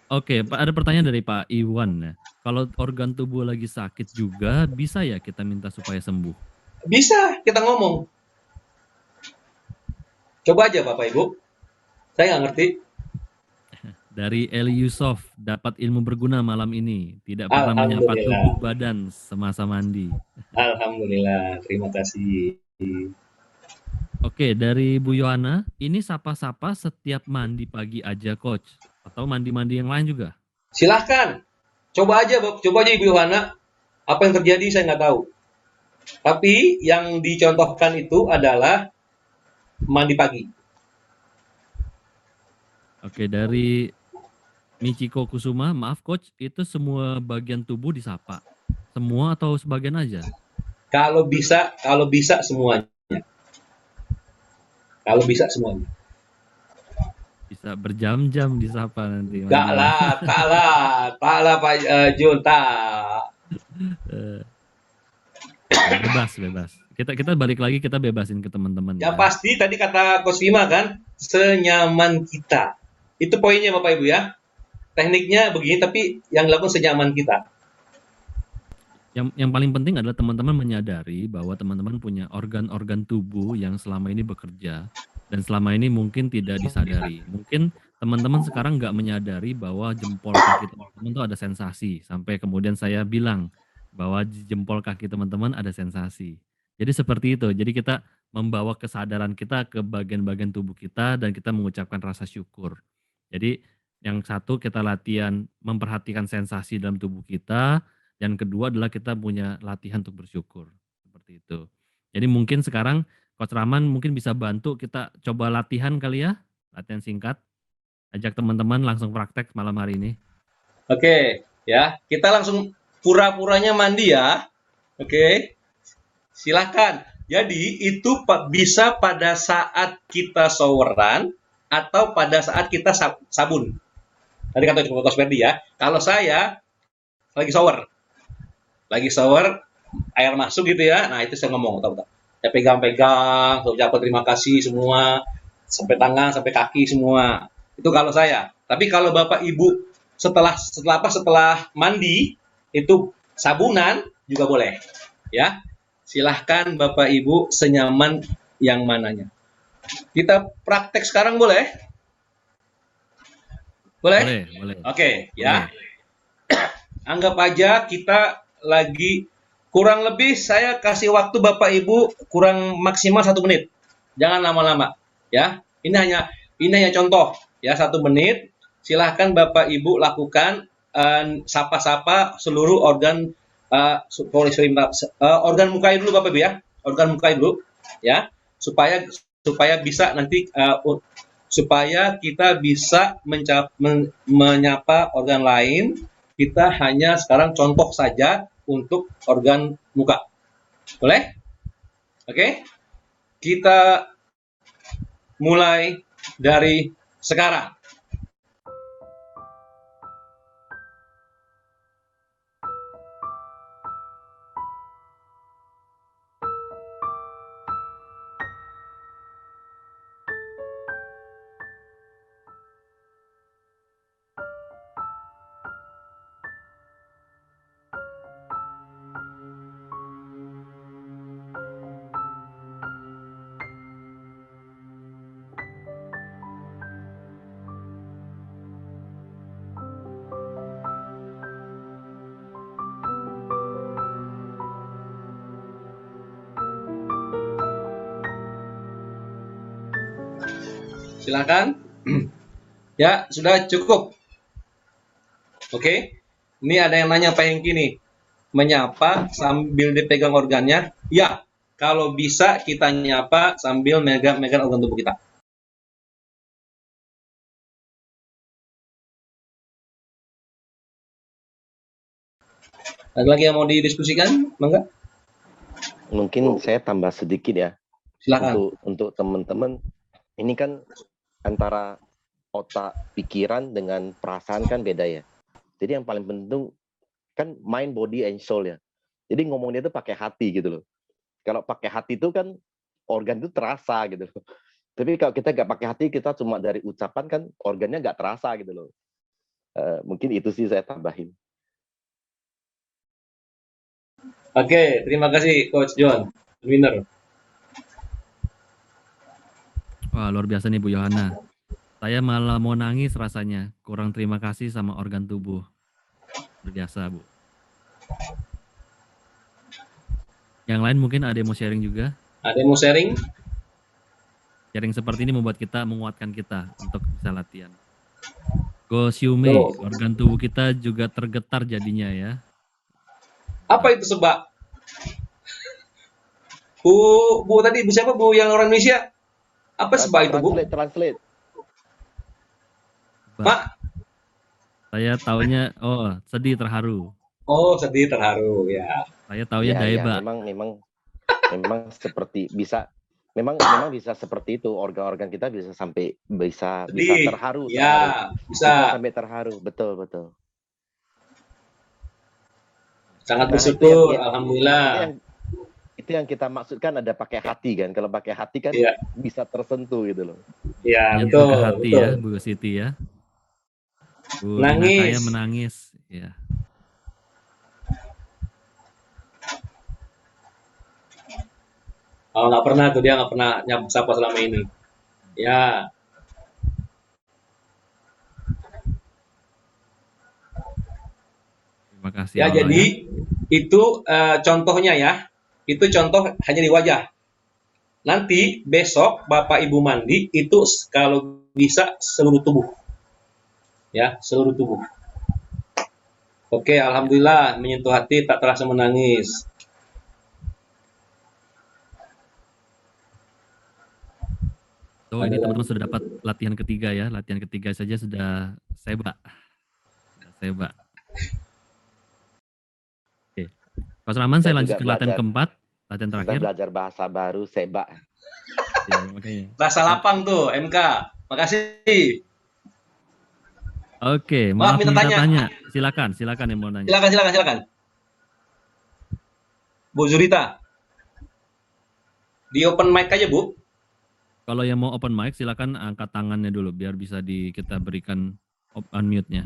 Oke, Pak, ada pertanyaan dari Pak Iwan ya. Kalau organ tubuh lagi sakit juga, bisa ya kita minta supaya sembuh? Bisa, kita ngomong. Coba aja Bapak Ibu. Saya nggak ngerti. Dari Eli Yusof, dapat ilmu berguna malam ini. Tidak pernah menyapa tubuh badan semasa mandi. Alhamdulillah, terima kasih. Oke, dari Bu Yohana, ini sapa-sapa setiap mandi pagi aja Coach? Atau mandi-mandi yang lain juga? Silahkan. Coba aja Ibu Yohana. Apa yang terjadi saya nggak tahu. Tapi yang dicontohkan itu adalah mandi pagi. Oke, dari Michiko Kusuma, maaf Coach, itu semua bagian tubuh disapa? Semua atau sebagian aja? Kalau bisa semuanya. Kalau bisa semuanya. Bisa berjam-jam disapa nanti. Tak lah Pak Jun, tak. Bebas. Kita balik lagi, kita bebasin ke teman-teman. Ya pasti tadi kata Coach Bima kan, senyaman kita. Itu poinnya Bapak Ibu ya. Tekniknya begini, tapi yang dilakukan senyaman kita. Yang paling penting adalah teman-teman menyadari bahwa teman-teman punya organ-organ tubuh yang selama ini bekerja dan selama ini mungkin tidak disadari. Mungkin teman-teman sekarang nggak menyadari bahwa jempol kaki teman-teman itu ada sensasi. Sampai kemudian saya bilang bahwa di jempol kaki teman-teman ada sensasi. Jadi seperti itu. Jadi kita membawa kesadaran kita ke bagian-bagian tubuh kita dan kita mengucapkan rasa syukur. Jadi yang satu kita latihan memperhatikan sensasi dalam tubuh kita. Yang kedua adalah kita punya latihan untuk bersyukur. Seperti itu. Jadi mungkin sekarang Coach Rahman mungkin bisa bantu kita coba latihan kali ya. Latihan singkat. Ajak teman-teman langsung praktek malam hari ini. Oke, ya. Kita langsung pura-puranya mandi ya. Oke. Silakan. Jadi itu bisa pada saat kita showeran atau pada saat kita sabun. Tadi kata Coach Ferdi ya. Kalau saya lagi shower, air masuk gitu ya. Nah, itu saya ngomong, tahu. Saya pegang, saya ucapkan terima kasih semua, sampai tangan, sampai kaki semua. Itu kalau saya. Tapi kalau Bapak Ibu setelah mandi itu sabunan juga boleh. Ya. Silahkan Bapak Ibu senyaman yang mananya. Kita praktek sekarang boleh? Boleh? Boleh. Oke, ya. Anggap aja kita lagi Kurang lebih saya kasih waktu Bapak Ibu kurang maksimal 1 menit. Jangan lama-lama, ya. Ini hanya contoh, ya, 1 menit. Silahkan Bapak Ibu lakukan sapa-sapa seluruh organ organ muka dulu Bapak Ibu ya, organ muka dulu, ya, supaya bisa nanti supaya kita bisa menyapa organ lain. Kita hanya sekarang contoh saja untuk organ muka. Boleh? Oke? Kita mulai dari sekarang. Silakan. Ya, sudah cukup. Oke. Ini ada yang nanya Pak Hengki nih. Menyapa sambil dipegang organnya? Ya, kalau bisa kita nyapa sambil megang organ tubuh kita. Ada lagi yang mau didiskusikan? Mangga? Mungkin saya tambah sedikit ya. Silakan. Untuk teman-teman, ini kan antara otak pikiran dengan perasaan kan beda ya. Jadi yang paling penting kan mind, body, and soul ya. Jadi ngomongnya itu pakai hati gitu loh. Kalau pakai hati itu kan organ itu terasa gitu loh. Tapi kalau kita nggak pakai hati, kita cuma dari ucapan kan organnya nggak terasa gitu loh. Mungkin itu sih saya tambahin. Oke, terima kasih Coach John. Winner. Wah, luar biasa nih Bu Yohana. Saya malah mau nangis rasanya. Kurang terima kasih sama organ tubuh. Luar biasa, Bu. Yang lain mungkin ada yang mau sharing juga? Ada yang mau sharing? Sharing seperti ini membuat kita menguatkan kita untuk bisa latihan. Go Xiume, organ tubuh kita juga tergetar jadinya ya. Apa itu sebab? Bu tadi Bu siapa Bu yang orang Indonesia? Apa sebab itu Bu? Translate. Pak? Saya taunya sedih terharu. Oh, sedih terharu ya. Saya taunya daeba. Ya, memang seperti bisa memang bisa seperti itu, organ-organ kita bisa sampai bisa terharu. Ya, bisa sampai terharu. Betul. Sangat bersyukur, alhamdulillah. Itu yang kita maksudkan, ada pakai hati kan. Kalau pakai hati kan bisa tersentuh gitu loh. Iya, betul. Pakai hati ya, Bu Siti ya. Bu nangis. Saya menangis, ya. Oh, nggak pernah tuh, dia nggak pernah sapa selama ini. Ya. Terima kasih. Ya, jadi itu contohnya ya. Itu contoh hanya di wajah. Nanti besok Bapak Ibu mandi itu kalau bisa seluruh tubuh. Ya, seluruh tubuh. Oke, alhamdulillah menyentuh hati, tak terasa menangis. So, ini teman-teman sudah dapat latihan ketiga ya. Latihan ketiga saja sudah seba. Oke. Pak Rahman, saya lanjut ke latihan keempat. Latihan terakhir. Kita belajar bahasa baru, seba. Ya, makanya. Bahasa lapang tuh, MK. Makasih. Oke, maaf minta tanya. Silakan yang mau nanya. Silakan. Bu Zurita. Di open mic aja, Bu. Kalau yang mau open mic, silakan angkat tangannya dulu biar bisa kita berikan unmute-nya.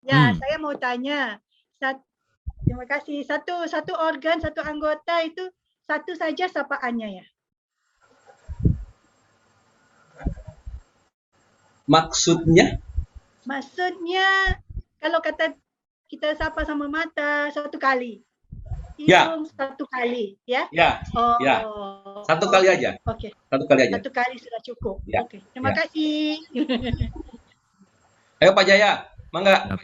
Ya, saya mau tanya. Terima kasih. Satu organ, satu anggota itu satu saja sapaannya ya? Maksudnya? Maksudnya kalau kata kita sapa sama mata satu kali. Ya. hidung 1 kali, ya? Ya, Oh, ya. 1 kali aja. Oke. 1 kali aja. 1 kali sudah cukup. Ya, Oke, terima ya. kasih. Ayo Pak Jaya, mangga.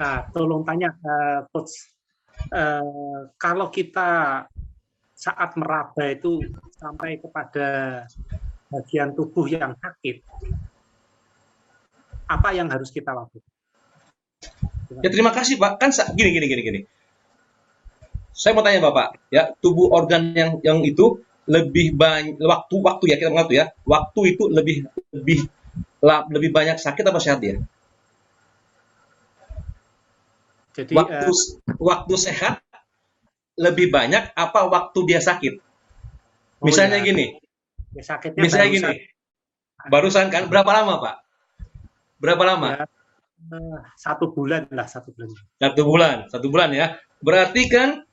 Nah, tolong tanya, Coach, kalau kita saat meraba itu sampai kepada bagian tubuh yang sakit, apa yang harus kita lakukan? Ya terima kasih Pak. Kan gini. Saya mau tanya Bapak, ya tubuh organ yang itu lebih banyak waktu ya, kita mengatur ya. Waktu itu lebih banyak sakit apa sehat dia? Jadi waktu sehat lebih banyak apa waktu dia sakit? Misalnya gini. Ya, sakitnya misalnya gini. Barusan kan berapa lama, Pak? Berapa lama? Ya, 1 bulan lah, 1 bulan. 1 bulan ya. Berarti kan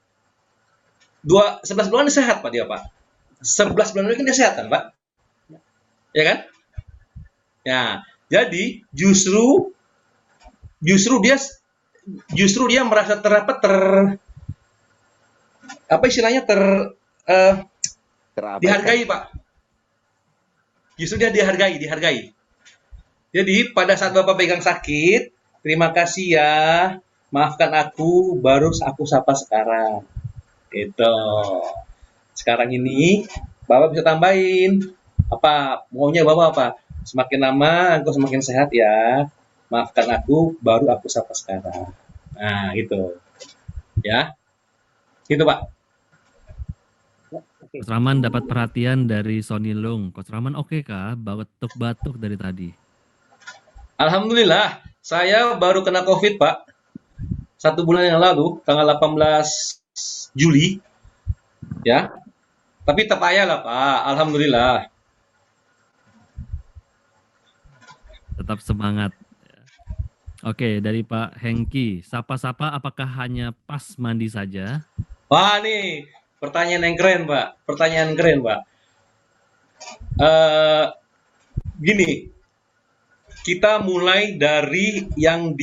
11 bulan sehat Pak dia, Pak. 11 bulan lagi kan dia sehat kan, Pak? Ya kan? Ya, jadi justru dia merasa apa istilahnya dihargai Pak. Justru dia dihargai. Jadi pada saat Bapak pegang sakit, terima kasih ya, maafkan aku, baru aku sapa sekarang. Gitu. Sekarang ini Bapak bisa tambahin apa maunya Bapak apa? Semakin lama engkau semakin sehat ya. Maafkan aku, baru aku sapa sekarang. Nah, gitu. Ya. Gitu, Pak. Coach Rahman dapat perhatian dari Sony Lung. Coach Rahman oke kah? Batuk-batuk dari tadi. Alhamdulillah, saya baru kena COVID, Pak. 1 bulan yang lalu, tanggal 18 Juli. Ya. Tapi tetap ayah lah, Pak. Alhamdulillah. Tetap semangat. Oke, dari Pak Hengki. Sapa-sapa apakah hanya pas mandi saja? Wah, nih. Pertanyaan yang keren, Pak. Gini. Kita mulai dari yang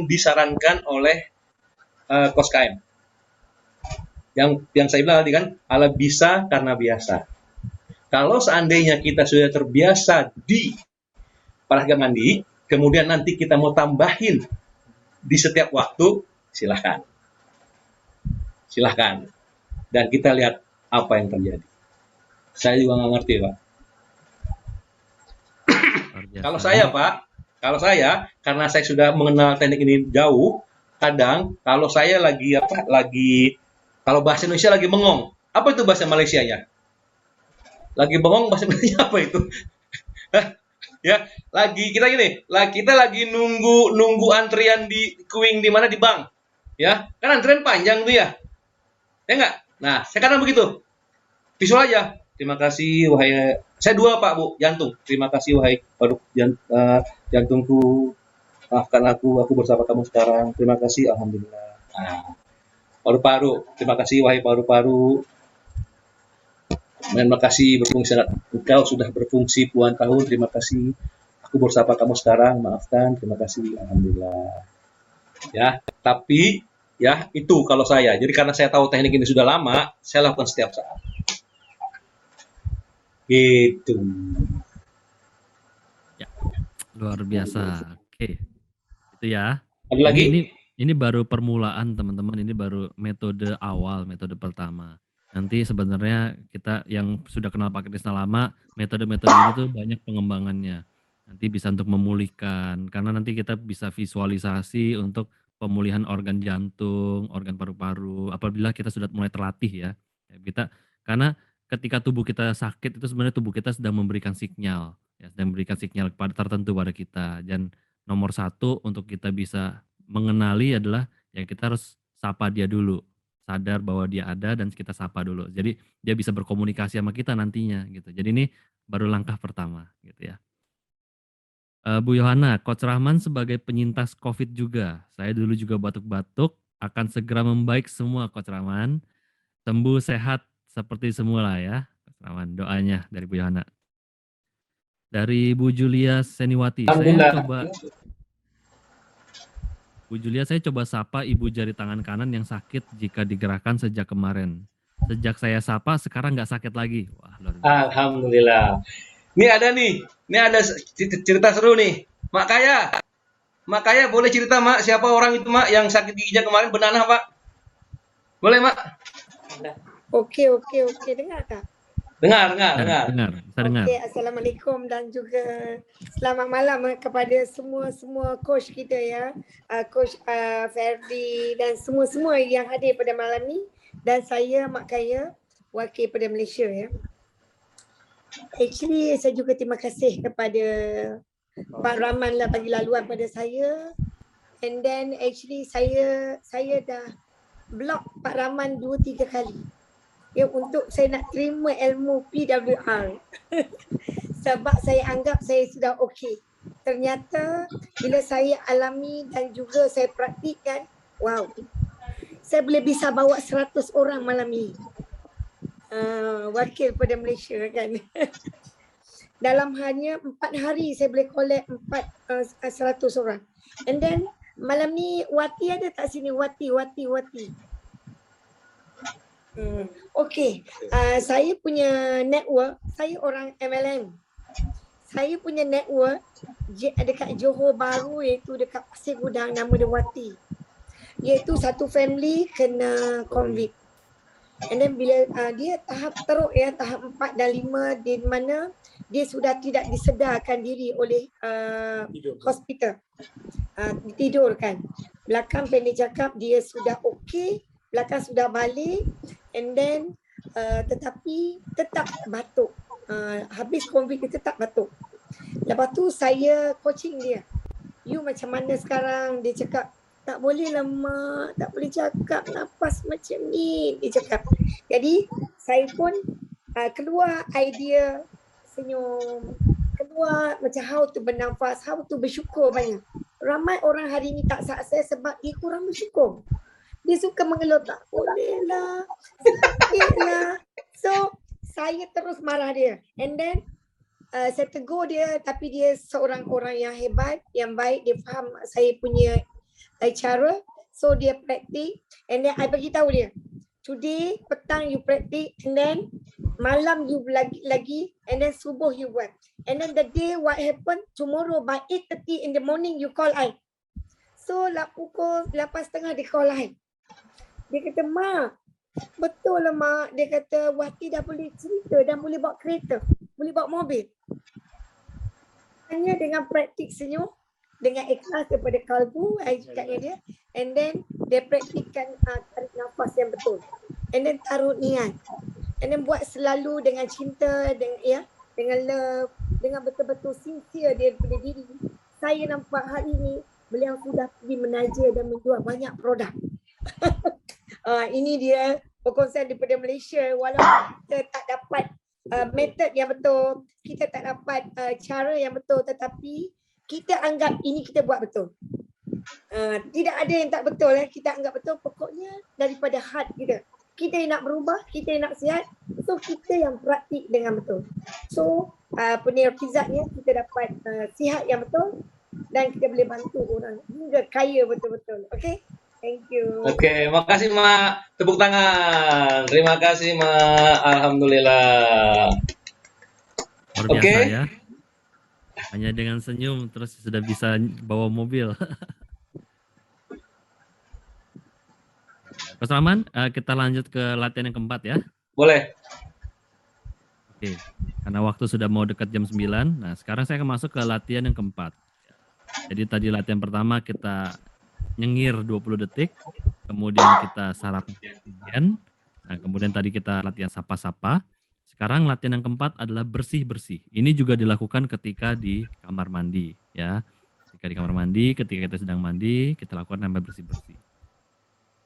disarankan oleh Coach KM. Yang saya bilang tadi kan, ala bisa karena biasa. Kalau seandainya kita sudah terbiasa di olahraga mandi, kemudian nanti kita mau tambahin di setiap waktu, silahkan. Dan kita lihat apa yang terjadi. Saya juga nggak ngerti, Pak. Kalau saya, karena saya sudah mengenal teknik ini jauh, kadang kalau saya kalau bahasa Indonesia lagi bengong, apa itu bahasa Malaysia-nya? Lagi bengong bahasa Indonesia apa itu? Ya, kita lagi nunggu antrian di queuing di mana di bank. Ya, kan antrian panjang tuh ya. Ya enggak? Nah, sekarang begitu. Visual aja. Terima kasih wahai saya 2 Pak Bu, jantung. Terima kasih wahai jantungku. Maafkan aku bersama kamu sekarang. Terima kasih, alhamdulillah. Nah, paru-paru. Terima kasih wahai paru-paru. Terima kasih berfungsi. Engkau sudah berfungsi puluhan tahun. Terima kasih. Aku bersama kamu sekarang. Maafkan. Terima kasih. Alhamdulillah. Ya, tapi ya itu kalau saya. Jadi karena saya tahu teknik ini sudah lama, saya lakukan setiap saat. Gitu. Ya, luar biasa. Oke. Itu ya. Ada lagi? Ini baru permulaan teman-teman. Ini baru metode awal, metode pertama. Nanti sebenarnya kita yang sudah kenal Pak Krisna lama, metode-metode ini tuh banyak pengembangannya. Nanti bisa untuk memulihkan, karena nanti kita bisa visualisasi untuk pemulihan organ jantung, organ paru-paru, apabila kita sudah mulai terlatih ya. Karena ketika tubuh kita sakit itu sebenarnya tubuh kita sedang memberikan sinyal, ya, sedang memberikan sinyal tertentu pada kita. Dan nomor 1 untuk kita bisa mengenali adalah ya kita harus sapa dia dulu. Sadar bahwa dia ada dan kita sapa dulu. Jadi dia bisa berkomunikasi sama kita nantinya gitu. Jadi ini baru langkah pertama gitu ya. Bu Yohana, Coach Rahman sebagai penyintas COVID juga. Saya dulu juga batuk-batuk, akan segera membaik semua Coach Rahman. Sembuh sehat seperti semula ya. Coach Rahman, doanya dari Bu Yohana. Dari Bu Julia Seniwati, saya coba Bu Julia, saya coba sapa ibu jari tangan kanan yang sakit jika digerakkan sejak kemarin. Sejak saya sapa, sekarang nggak sakit lagi. Wah, luar biasa. Alhamdulillah. Ini ada cerita seru nih. Mak Kaya boleh cerita Mak, siapa orang itu Mak yang sakit giginya kemarin benanah Pak? Boleh Mak? Okey, dengar tak? Dengar. Bisa dengar. Okey, Assalamualaikum dan juga selamat malam kepada semua coach kita ya. Coach Ferdi dan semua yang hadir pada malam ni, dan saya Mak Kaya, wakil pada Malaysia ya. Actually saya juga terima kasih kepada Pak Rahman lah bagi laluan pada saya. And then actually saya dah block Pak Rahman 2-3 kali. Ya, untuk saya nak terima ilmu PWR. Sebab saya anggap saya sudah okey. Ternyata bila saya alami dan juga saya praktikkan, wow. Saya boleh bisa bawa 100 orang malam ni. Wakil pada Malaysia kan. Dalam hanya 4 hari saya boleh collect 100 orang. And then malam ni Wati ada tak sini? Wati. Okey, saya punya network, saya orang MLM. Saya punya network dekat Johor Bahru, iaitu dekat Pasir Gudang, nama dia Wati. Iaitu satu family kena COVID. And then bila dia tahap teruk ya, tahap 4 dan 5, di mana dia sudah tidak disedarkan diri oleh hospital. Ditidurkan. Belakang pendek cakap dia sudah okey, belakang sudah balik, and then tetapi tetap batuk. Habis COVID dia tetap batuk. Lepas tu saya coaching dia. You macam mana sekarang? Dia cakap, tak boleh lah Mak, tak boleh cakap nafas macam ni, dia cakap. Jadi saya pun keluar idea senyum, keluar macam how to bernafas, how to bersyukur banyak. Ramai orang hari ni tak sukses sebab dia kurang bersyukur. Dia suka mengeluh, tak boleh lah, sakit lah. So saya terus marah dia. And then saya tegur dia, tapi dia seorang orang yang hebat, yang baik, dia faham saya punya cara. So dia praktik, and then I bagi tahu dia, today petang you praktik, and then malam you lagi, and then subuh you buat. And then the day what happen, tomorrow by 8:30 in the morning you call I. So pukul 8:30 dia call I. Dia kata, Mak, betul lah Mak. Dia kata, Wati dah boleh cerita, dah boleh bawa kereta, boleh bawa mobil. Hanya dengan praktik senyum, dengan ikhlas daripada kalbu, saya cakapnya dia. And then, dia praktikkan tarik nafas yang betul. And then, taruh niat. And then, buat selalu dengan cinta, dengan love, dengan betul-betul sincere dia daripada diri. Saya nampak hari ni, beliau sudah pergi menaja dan menjual banyak produk. Ini dia perkongsian daripada Malaysia. Walaupun kita tak dapat method yang betul, kita tak dapat cara yang betul, tetapi kita anggap ini kita buat betul. Tidak ada yang tak betul, kita anggap betul. Pokoknya daripada heart kita. Kita yang nak berubah, kita yang nak sihat, so kita yang praktik dengan betul. So penerkizatnya kita dapat sihat yang betul dan kita boleh bantu orang hingga kaya betul-betul. Okay? Thank you. Oke, makasih Mak. Tepuk tangan. Terima kasih Mak. Alhamdulillah. Luar biasa ya. Hanya dengan senyum terus sudah bisa bawa mobil. Mas Rahman, kita lanjut ke latihan yang keempat ya. Boleh. Oke, karena waktu sudah mau dekat jam 9. Nah, sekarang saya akan masuk ke latihan yang keempat. Jadi tadi latihan pertama kita nyengir 20 detik, kemudian kita sarap oksigen. Nah, kemudian tadi kita latihan sapa-sapa. Sekarang latihan yang keempat adalah bersih-bersih. Ini juga dilakukan ketika di kamar mandi ya. Ketika di kamar mandi, ketika kita sedang mandi, kita lakukan sampai bersih-bersih.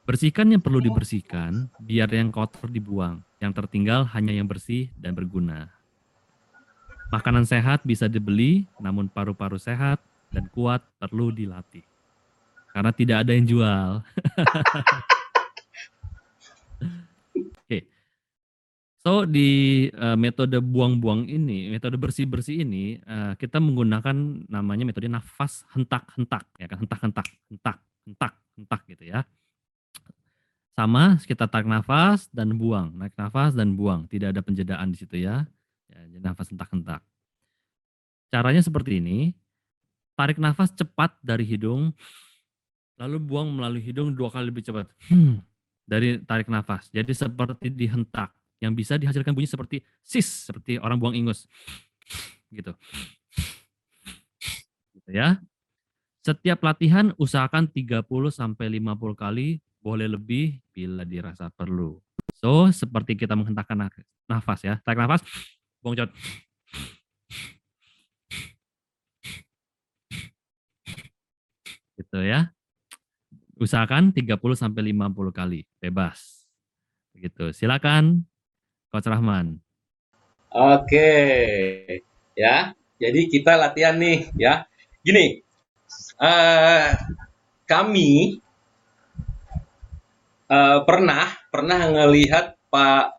Bersihkan yang perlu dibersihkan, biar yang kotor dibuang. Yang tertinggal hanya yang bersih dan berguna. Makanan sehat bisa dibeli, namun paru-paru sehat dan kuat perlu dilatih. Karena tidak ada yang jual. Oke. So di metode buang-buang ini, metode bersih-bersih ini, kita menggunakan namanya metode nafas hentak-hentak, ya kan, hentak-hentak, hentak, hentak, hentak gitu ya. Sama, kita tarik nafas dan buang, naik nafas dan buang, tidak ada penjedaan di situ ya. Ya, jadi nafas hentak-hentak. Caranya seperti ini, tarik nafas cepat dari hidung, lalu buang melalui hidung 2 kali lebih cepat. Dari tarik nafas. Jadi seperti dihentak, yang bisa dihasilkan bunyi seperti sis, seperti orang buang ingus. Gitu. Gitu ya. Setiap latihan usahakan 30 sampai 50 kali, boleh lebih bila dirasa perlu. So, seperti kita menghentakkan nafas ya. Tarik nafas, buang cepat. Gitu ya. Usahakan 30 sampai 50 kali, bebas. Begitu. Silakan Coach Rahman. Oke, ya. Jadi kita latihan nih, ya. Gini, kami pernah ngelihat Pak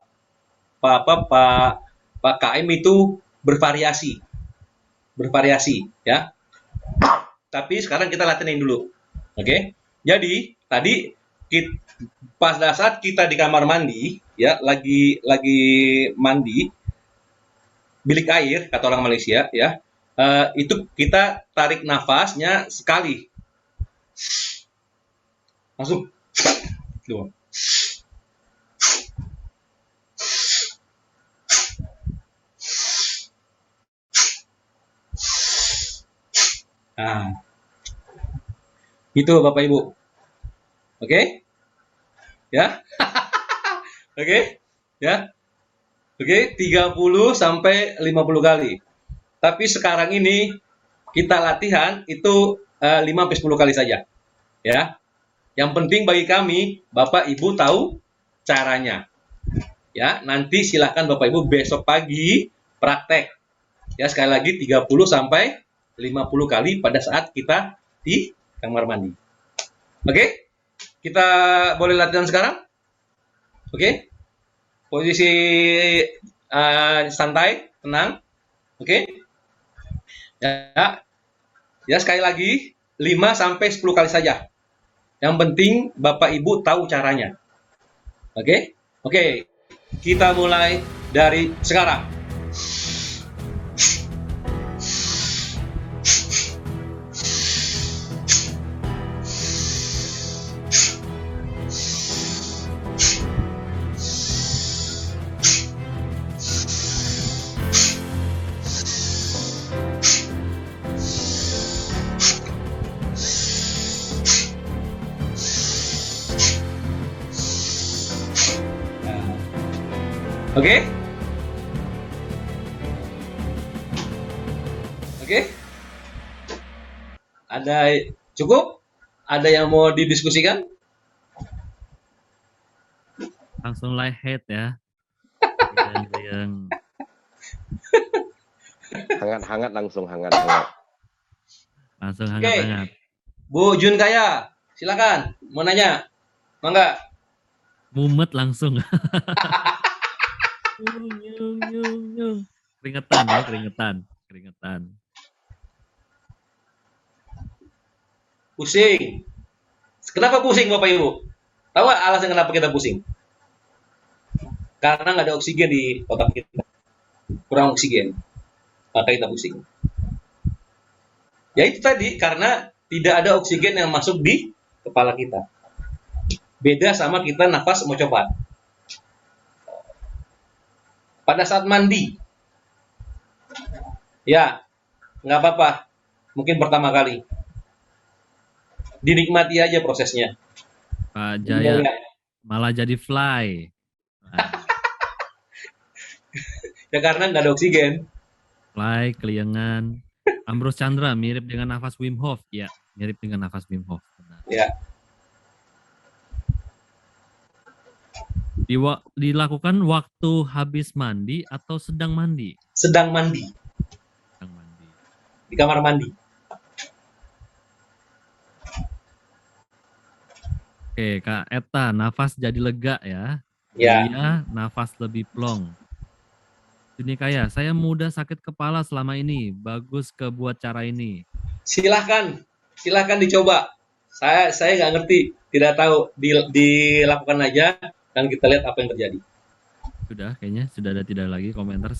KM itu bervariasi, ya. Tapi sekarang kita latihan dulu, oke? Jadi tadi pada saat kita di kamar mandi, ya, lagi mandi, bilik air kata orang Malaysia, ya, itu kita tarik nafasnya sekali, langsung, dua. Nah, itu Bapak Ibu. Oke? Ya. Oke? Ya. Oke, 30 sampai 50 kali. Tapi sekarang ini kita latihan itu 5 sampai 10 kali saja. Ya. Yang penting bagi kami, Bapak Ibu tahu caranya. Ya, nanti silahkan Bapak Ibu besok pagi praktek. Ya, sekali lagi 30 sampai 50 kali pada saat kita di kamar mandi. Oke? Kita boleh latihan sekarang? Oke? Posisi santai, tenang. Oke? Ya. Ya, sekali lagi 5 sampai 10 kali saja. Yang penting Bapak Ibu tahu caranya. Oke? Oke. Kita mulai dari sekarang. Oke? Oke? Ada cukup? Ada yang mau didiskusikan? Langsung light head ya. Yang Hangat-hangat langsung, hangat. langsung hangat-hangat. Bu Jun Kaya, silakan mau nanya. Mangga. Mumet langsung. Keringetan ya, keringetan. Pusing. Kenapa pusing Bapak Ibu? Tahu alasan kenapa kita pusing? Karena nggak ada oksigen di otak kita. Kurang oksigen. Maka kita pusing. Ya itu tadi, karena tidak ada oksigen yang masuk di kepala kita. Beda sama kita nafas mau coba. Pada saat mandi, ya nggak apa-apa, mungkin pertama kali, dinikmati aja prosesnya. Pak Jaya malah jadi fly. Ya karena nggak ada oksigen. Fly, keliengan. Ambrose Chandra mirip dengan nafas Wim Hof, ya, mirip dengan nafas Wim Hof. Benar. Ya. Dilakukan waktu habis mandi atau sedang mandi? Sedang mandi. Sedang mandi. Di kamar mandi. Oke, Kak Eta, nafas jadi lega ya. Ya, Delia, nafas lebih plong. Junikaya, saya mudah sakit kepala selama ini. Bagus ke buat cara ini. silahkan dicoba. Saya nggak ngerti, tidak tahu, dilakukan aja dan kita lihat apa yang terjadi. Sudah, kayaknya sudah ada tidak lagi komentar.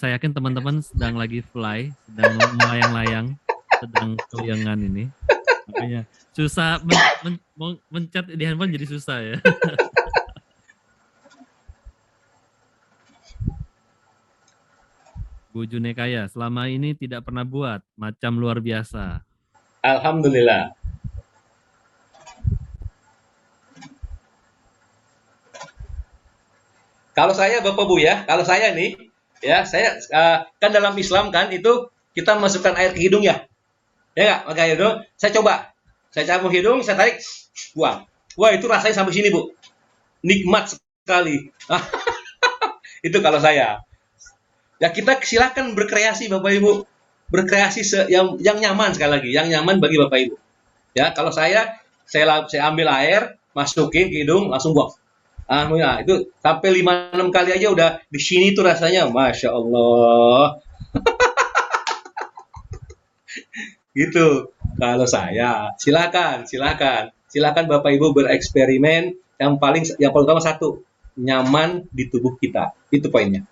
Saya yakin teman-teman sedang lagi fly, sedang melayang-layang, sedang keliangan ini. Makanya susah mencet di handphone jadi susah ya. Bu Junekaya, selama ini tidak pernah buat, macam luar biasa. Alhamdulillah. Kalau saya Bapak Bu ya, kalau saya nih, ya saya kan dalam Islam kan itu kita masukkan air ke hidung ya, ya nggak? Pakai hidung, saya coba, saya cabut hidung, saya tarik, buang. Wah itu rasanya sampai sini Bu, nikmat sekali. Itu kalau saya. Ya kita silakan berkreasi Bapak Ibu, berkreasi yang nyaman sekali lagi, yang nyaman bagi Bapak Ibu. Ya kalau saya ambil air, masukin ke hidung, langsung buang. Ya, itu sampai 5-6 kali aja udah di sini tuh rasanya, masya Allah. Gitu. Kalau saya, silakan Bapak Ibu bereksperimen. Yang pertama satu, nyaman di tubuh kita. Itu poinnya.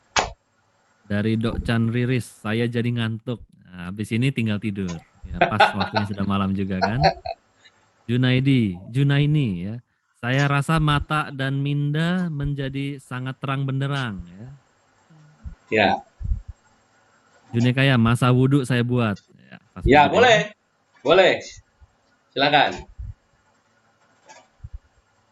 Dari Dok Chan Riris, saya jadi ngantuk. Nah, habis ini tinggal tidur. Ya, pas waktunya sudah malam juga kan. Junaini ya. Saya rasa mata dan minda menjadi sangat terang benderang ya. Ya. Junikaya, masa wudhu saya buat. Ya, boleh. Silakan.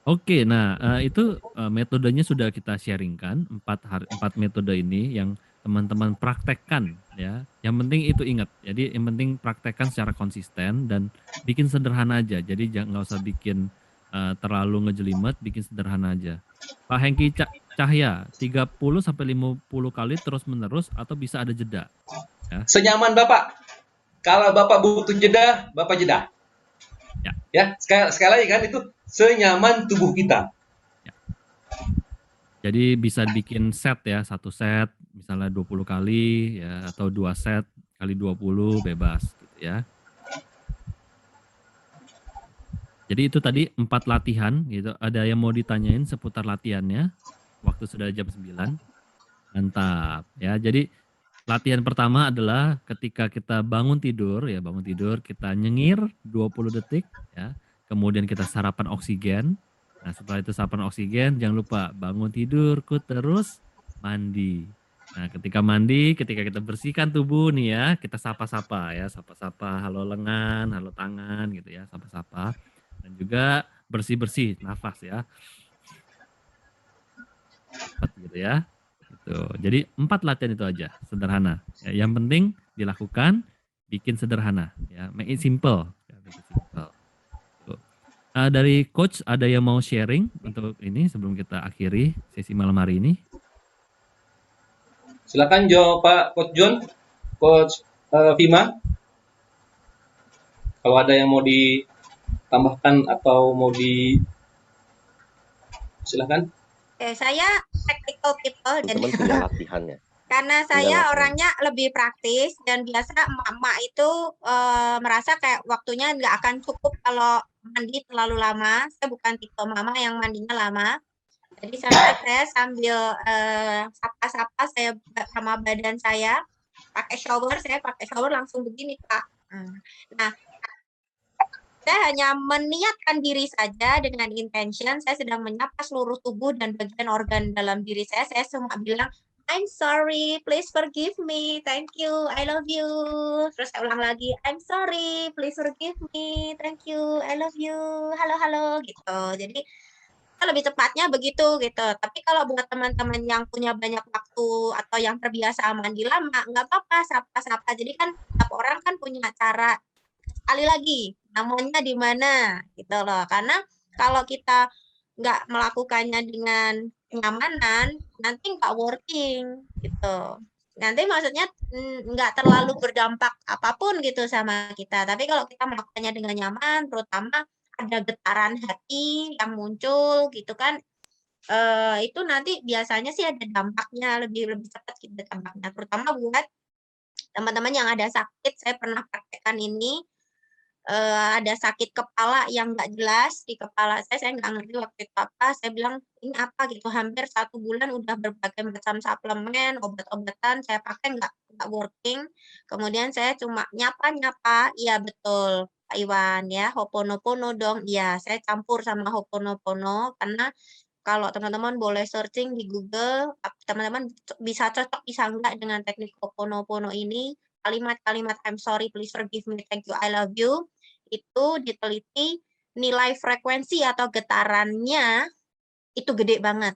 Oke, nah itu metodenya sudah kita sharingkan, 4 metode ini yang teman-teman praktekkan ya. Yang penting itu ingat, jadi yang penting praktekkan secara konsisten dan bikin sederhana aja. Jadi nggak usah bikin terlalu ngejelimet, bikin sederhana aja. Pak Hengki Cahya, 30-50 kali terus-menerus atau bisa ada jeda? Ya. Senyaman Bapak. Kalau Bapak butuh jeda, Bapak jeda. Ya, sekali lagi kan itu senyaman tubuh kita. Ya. Jadi bisa bikin set ya, 1 set misalnya 20 kali ya, atau 2 set kali 20 bebas gitu ya. Jadi itu tadi 4 latihan gitu. Ada yang mau ditanyain seputar latihannya? Waktu sudah jam 9. Mantap ya. Jadi latihan pertama adalah ketika kita bangun tidur kita nyengir 20 detik ya. Kemudian kita sarapan oksigen. Nah, setelah itu sarapan oksigen, jangan lupa bangun tidurku terus mandi. Nah, ketika mandi, ketika kita bersihkan tubuh nih ya, kita sapa-sapa ya, sapa-sapa, halo lengan, halo tangan gitu ya, sapa-sapa. Dan juga bersih-bersih nafas ya. Gitu ya. Gitu. Jadi 4 latihan itu aja, sederhana. Ya, yang penting dilakukan, bikin sederhana. Ya, make it simple. Ya, make it simple. Dari coach ada yang mau sharing untuk ini sebelum kita akhiri sesi malam hari ini? Silakan Pak Coach John, Coach Vima. Kalau ada yang mau ditambahkan atau mau silakan. Saya practical people dan latihannya. Karena saya orangnya lebih praktis dan biasa emak-emak itu merasa kayak waktunya nggak akan cukup kalau mandi terlalu lama. Saya bukan tipe mama yang mandinya lama. Jadi saya sambil sapa-sapa saya sama badan saya pakai shower langsung begini Pak. Nah, saya hanya meniatkan diri saja dengan intention, saya sedang menyapa seluruh tubuh dan bagian organ dalam diri saya cuma bilang, I'm sorry, please forgive me, thank you, I love you. Terus saya ulang lagi, I'm sorry, please forgive me, thank you, I love you, halo gitu. Jadi lebih tepatnya begitu gitu. Tapi kalau buat teman-teman yang punya banyak waktu atau yang terbiasa mandi lama, nggak apa-apa, sapa-sapa. Jadi kan setiap orang kan punya cara. Sekali lagi, namanya di mana gitu loh. Karena kalau kita nggak melakukannya dengan kenyamanan, nanti nggak working gitu. Nanti maksudnya nggak terlalu berdampak apapun gitu sama kita. Tapi kalau kita melakukannya dengan nyaman, terutama ada getaran hati yang muncul gitu kan, itu nanti biasanya sih ada dampaknya, lebih cepat gitu dampaknya, terutama buat teman-teman yang ada sakit. Saya pernah praktekkan ini, ada sakit kepala yang nggak jelas di kepala saya nggak ngerti waktu itu apa, saya bilang, "Ini apa?" gitu, hampir 1 bulan udah berbagai macam suplemen, obat-obatan saya pakai nggak working, kemudian saya cuma nyapa-nyapa, iya betul, Pak Iwan ya, Ho'oponopono dong, iya saya campur sama Ho'oponopono karena kalau teman-teman boleh searching di Google, teman-teman bisa cocok bisa enggak dengan teknik Ho'oponopono ini, kalimat-kalimat "I'm sorry, please forgive me, thank you, I love you," itu diteliti nilai frekuensi atau getarannya itu gede banget,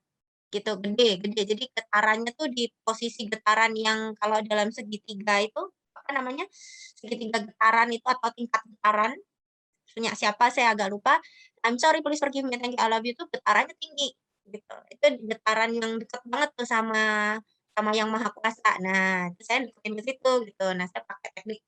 gitu, gede. Jadi getarannya tuh di posisi getaran yang kalau dalam segitiga itu, apa namanya, segitiga getaran itu atau tingkat getaran, punya siapa saya agak lupa, "I'm sorry, please forgive me, thank you, I love you" itu getarannya tinggi, gitu. Itu getaran yang deket banget tuh sama Yang Maha Kuasa. Nah, itu saya deketin ke situ, gitu. Nah, saya pakai teknik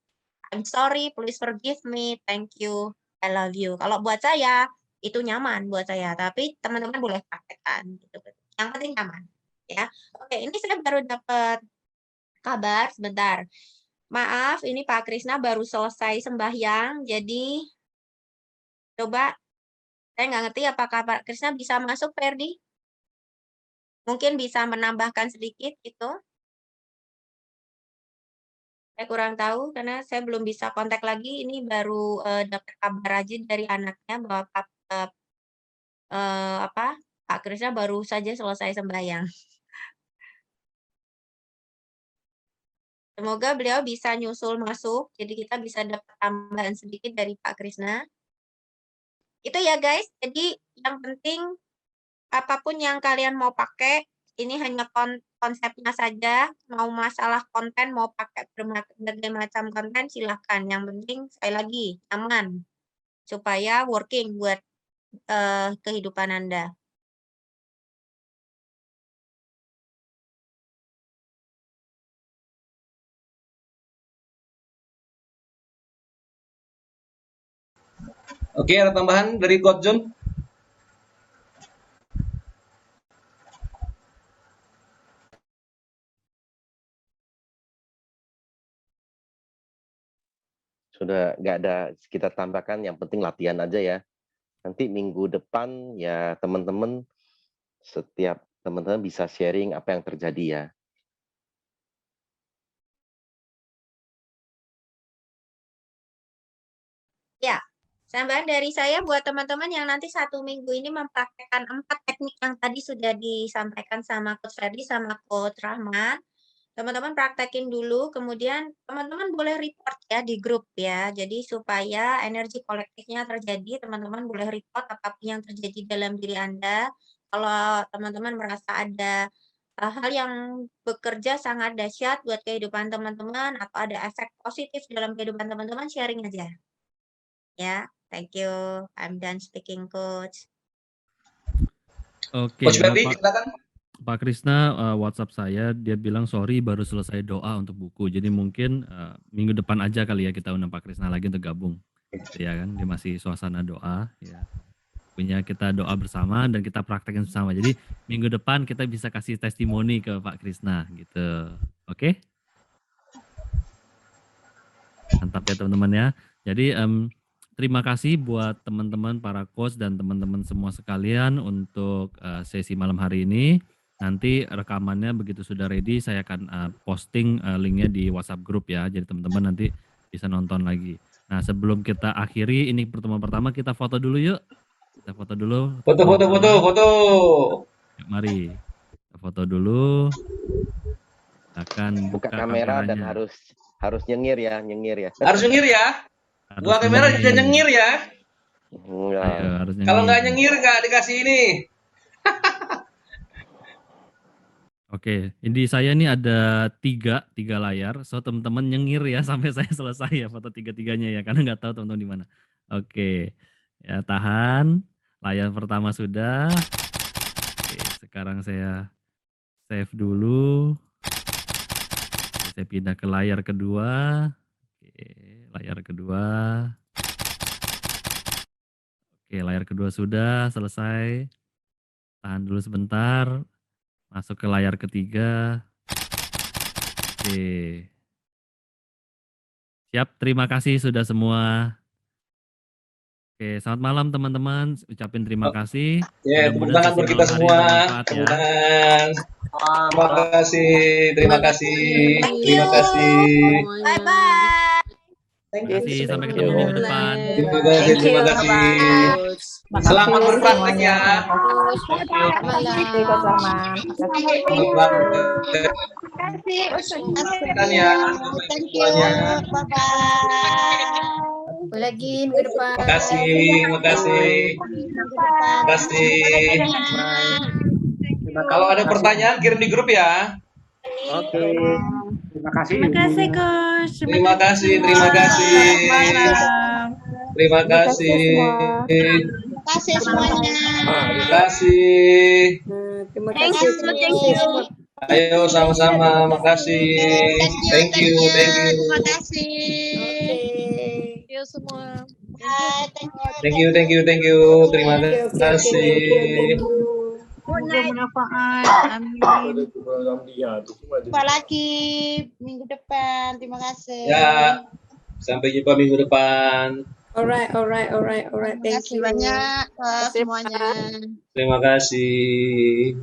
I'm sorry, please forgive me, thank you, I love you. Kalau buat saya, itu nyaman buat saya, tapi teman-teman boleh praktekkan, gitu. Yang penting nyaman, ya. Oke, ini saya baru dapat kabar, sebentar. Maaf, ini Pak Krisna baru selesai sembahyang, jadi coba, saya nggak ngerti apakah Pak Krisna bisa masuk, Ferdi? Mungkin bisa menambahkan sedikit, gitu. Saya kurang tahu karena saya belum bisa kontak lagi, ini baru, dapat kabar aja dari anaknya bahwa Pak Krisna baru saja selesai sembahyang. Semoga beliau bisa nyusul masuk, jadi kita bisa dapat tambahan sedikit dari Pak Krisna. Itu ya guys, jadi yang penting apapun yang kalian mau pakai, ini hanya konsepnya saja, mau masalah konten, mau pakai berbagai macam konten, silahkan. Yang penting, sekali lagi, aman. Supaya working buat kehidupan Anda. Oke, ada tambahan dari Coach John? Sudah nggak ada kita tambahkan, yang penting latihan aja ya. Nanti minggu depan ya teman-teman, setiap teman-teman bisa sharing apa yang terjadi ya. Ya, tambahan dari saya buat teman-teman yang nanti 1 minggu ini mempraktekkan 4 teknik yang tadi sudah disampaikan sama Coach Ferdi sama Coach Rahmat. Teman-teman praktekin dulu, kemudian teman-teman boleh report ya di grup ya. Jadi supaya energi kolektifnya terjadi, teman-teman boleh report apapun yang terjadi dalam diri Anda. Kalau teman-teman merasa ada hal yang bekerja sangat dahsyat buat kehidupan teman-teman atau ada efek positif dalam kehidupan teman-teman, sharing aja. Ya, thank you. I'm done speaking, Coach. Oke, Coach Ferdi, silakan. Pak Krisna WhatsApp saya, dia bilang sorry baru selesai doa untuk buku. Jadi mungkin minggu depan aja kali ya kita undang Pak Krisna lagi untuk gabung. Gitu ya kan, dia masih suasana doa ya. Punya kita doa bersama dan kita praktekin bersama. Jadi minggu depan kita bisa kasih testimoni ke Pak Krisna gitu. Oke? Mantap ya teman-teman ya. Jadi terima kasih buat teman-teman para coach dan teman-teman semua sekalian untuk sesi malam hari ini. Nanti rekamannya begitu sudah ready, saya akan posting linknya di WhatsApp group ya. Jadi teman-teman nanti bisa nonton lagi. Nah sebelum kita akhiri ini pertemuan pertama, kita foto dulu yuk. Kita foto dulu. Foto. Yuk, mari kita foto dulu. Akan Buka buka kamera dan kameranya. harus nyengir ya. Harus nyengir ya. Buka kamera juga nyengir ya. Ayo, harus Kalau nggak nyengir. nyengir nggak dikasih ini. Oke, di saya ini ada tiga layar, so teman-teman nyengir ya sampai saya selesai ya foto tiga-tiganya ya, karena nggak tahu teman-teman di mana. Oke, ya tahan, layar pertama sudah. Oke, sekarang saya save dulu. Oke, saya pindah ke layar kedua. Oke, layar kedua. Oke, layar kedua sudah selesai. Tahan dulu sebentar. Masuk ke layar ketiga. Oke. Siap, terima kasih sudah semua. Oke, selamat malam teman-teman. Ucapin terima kasih. Ya, tepuk Mudah-mudahan tangan sesi buat kita malam hari semua. bermanfaat Tepuk ya. tangan. Terima kasih, terima kasih, terima kasih. Bye bye. Terima kasih, sampai ketemu minggu depan. Terima kasih, terima kasih. Selamat berpraktek ya. Selamat malam. Selamat berpraktek. Ya, semuanya. Lagi minggu depan. Makasih, makasih. Makasih. Kalau ada pertanyaan kirim di grup ya. Oke. Terima kasih. Terima kasih, Coach. Terima kasih, terima kasih. Terima kasih. Terima kasih semuanya. Terima kasih. Terima kasih. Thank you. Ayo sama-sama, makasih. Thank you, thank you. Terima kasih. Yuk semua. Thank you, thank you, thank you. Terima kasih. Semoga bermanfaat. Amin. Jumpa lagi minggu depan. Terima kasih. Ya, sampai jumpa minggu depan. Alright. Thank you banyak semuanya. Terima kasih.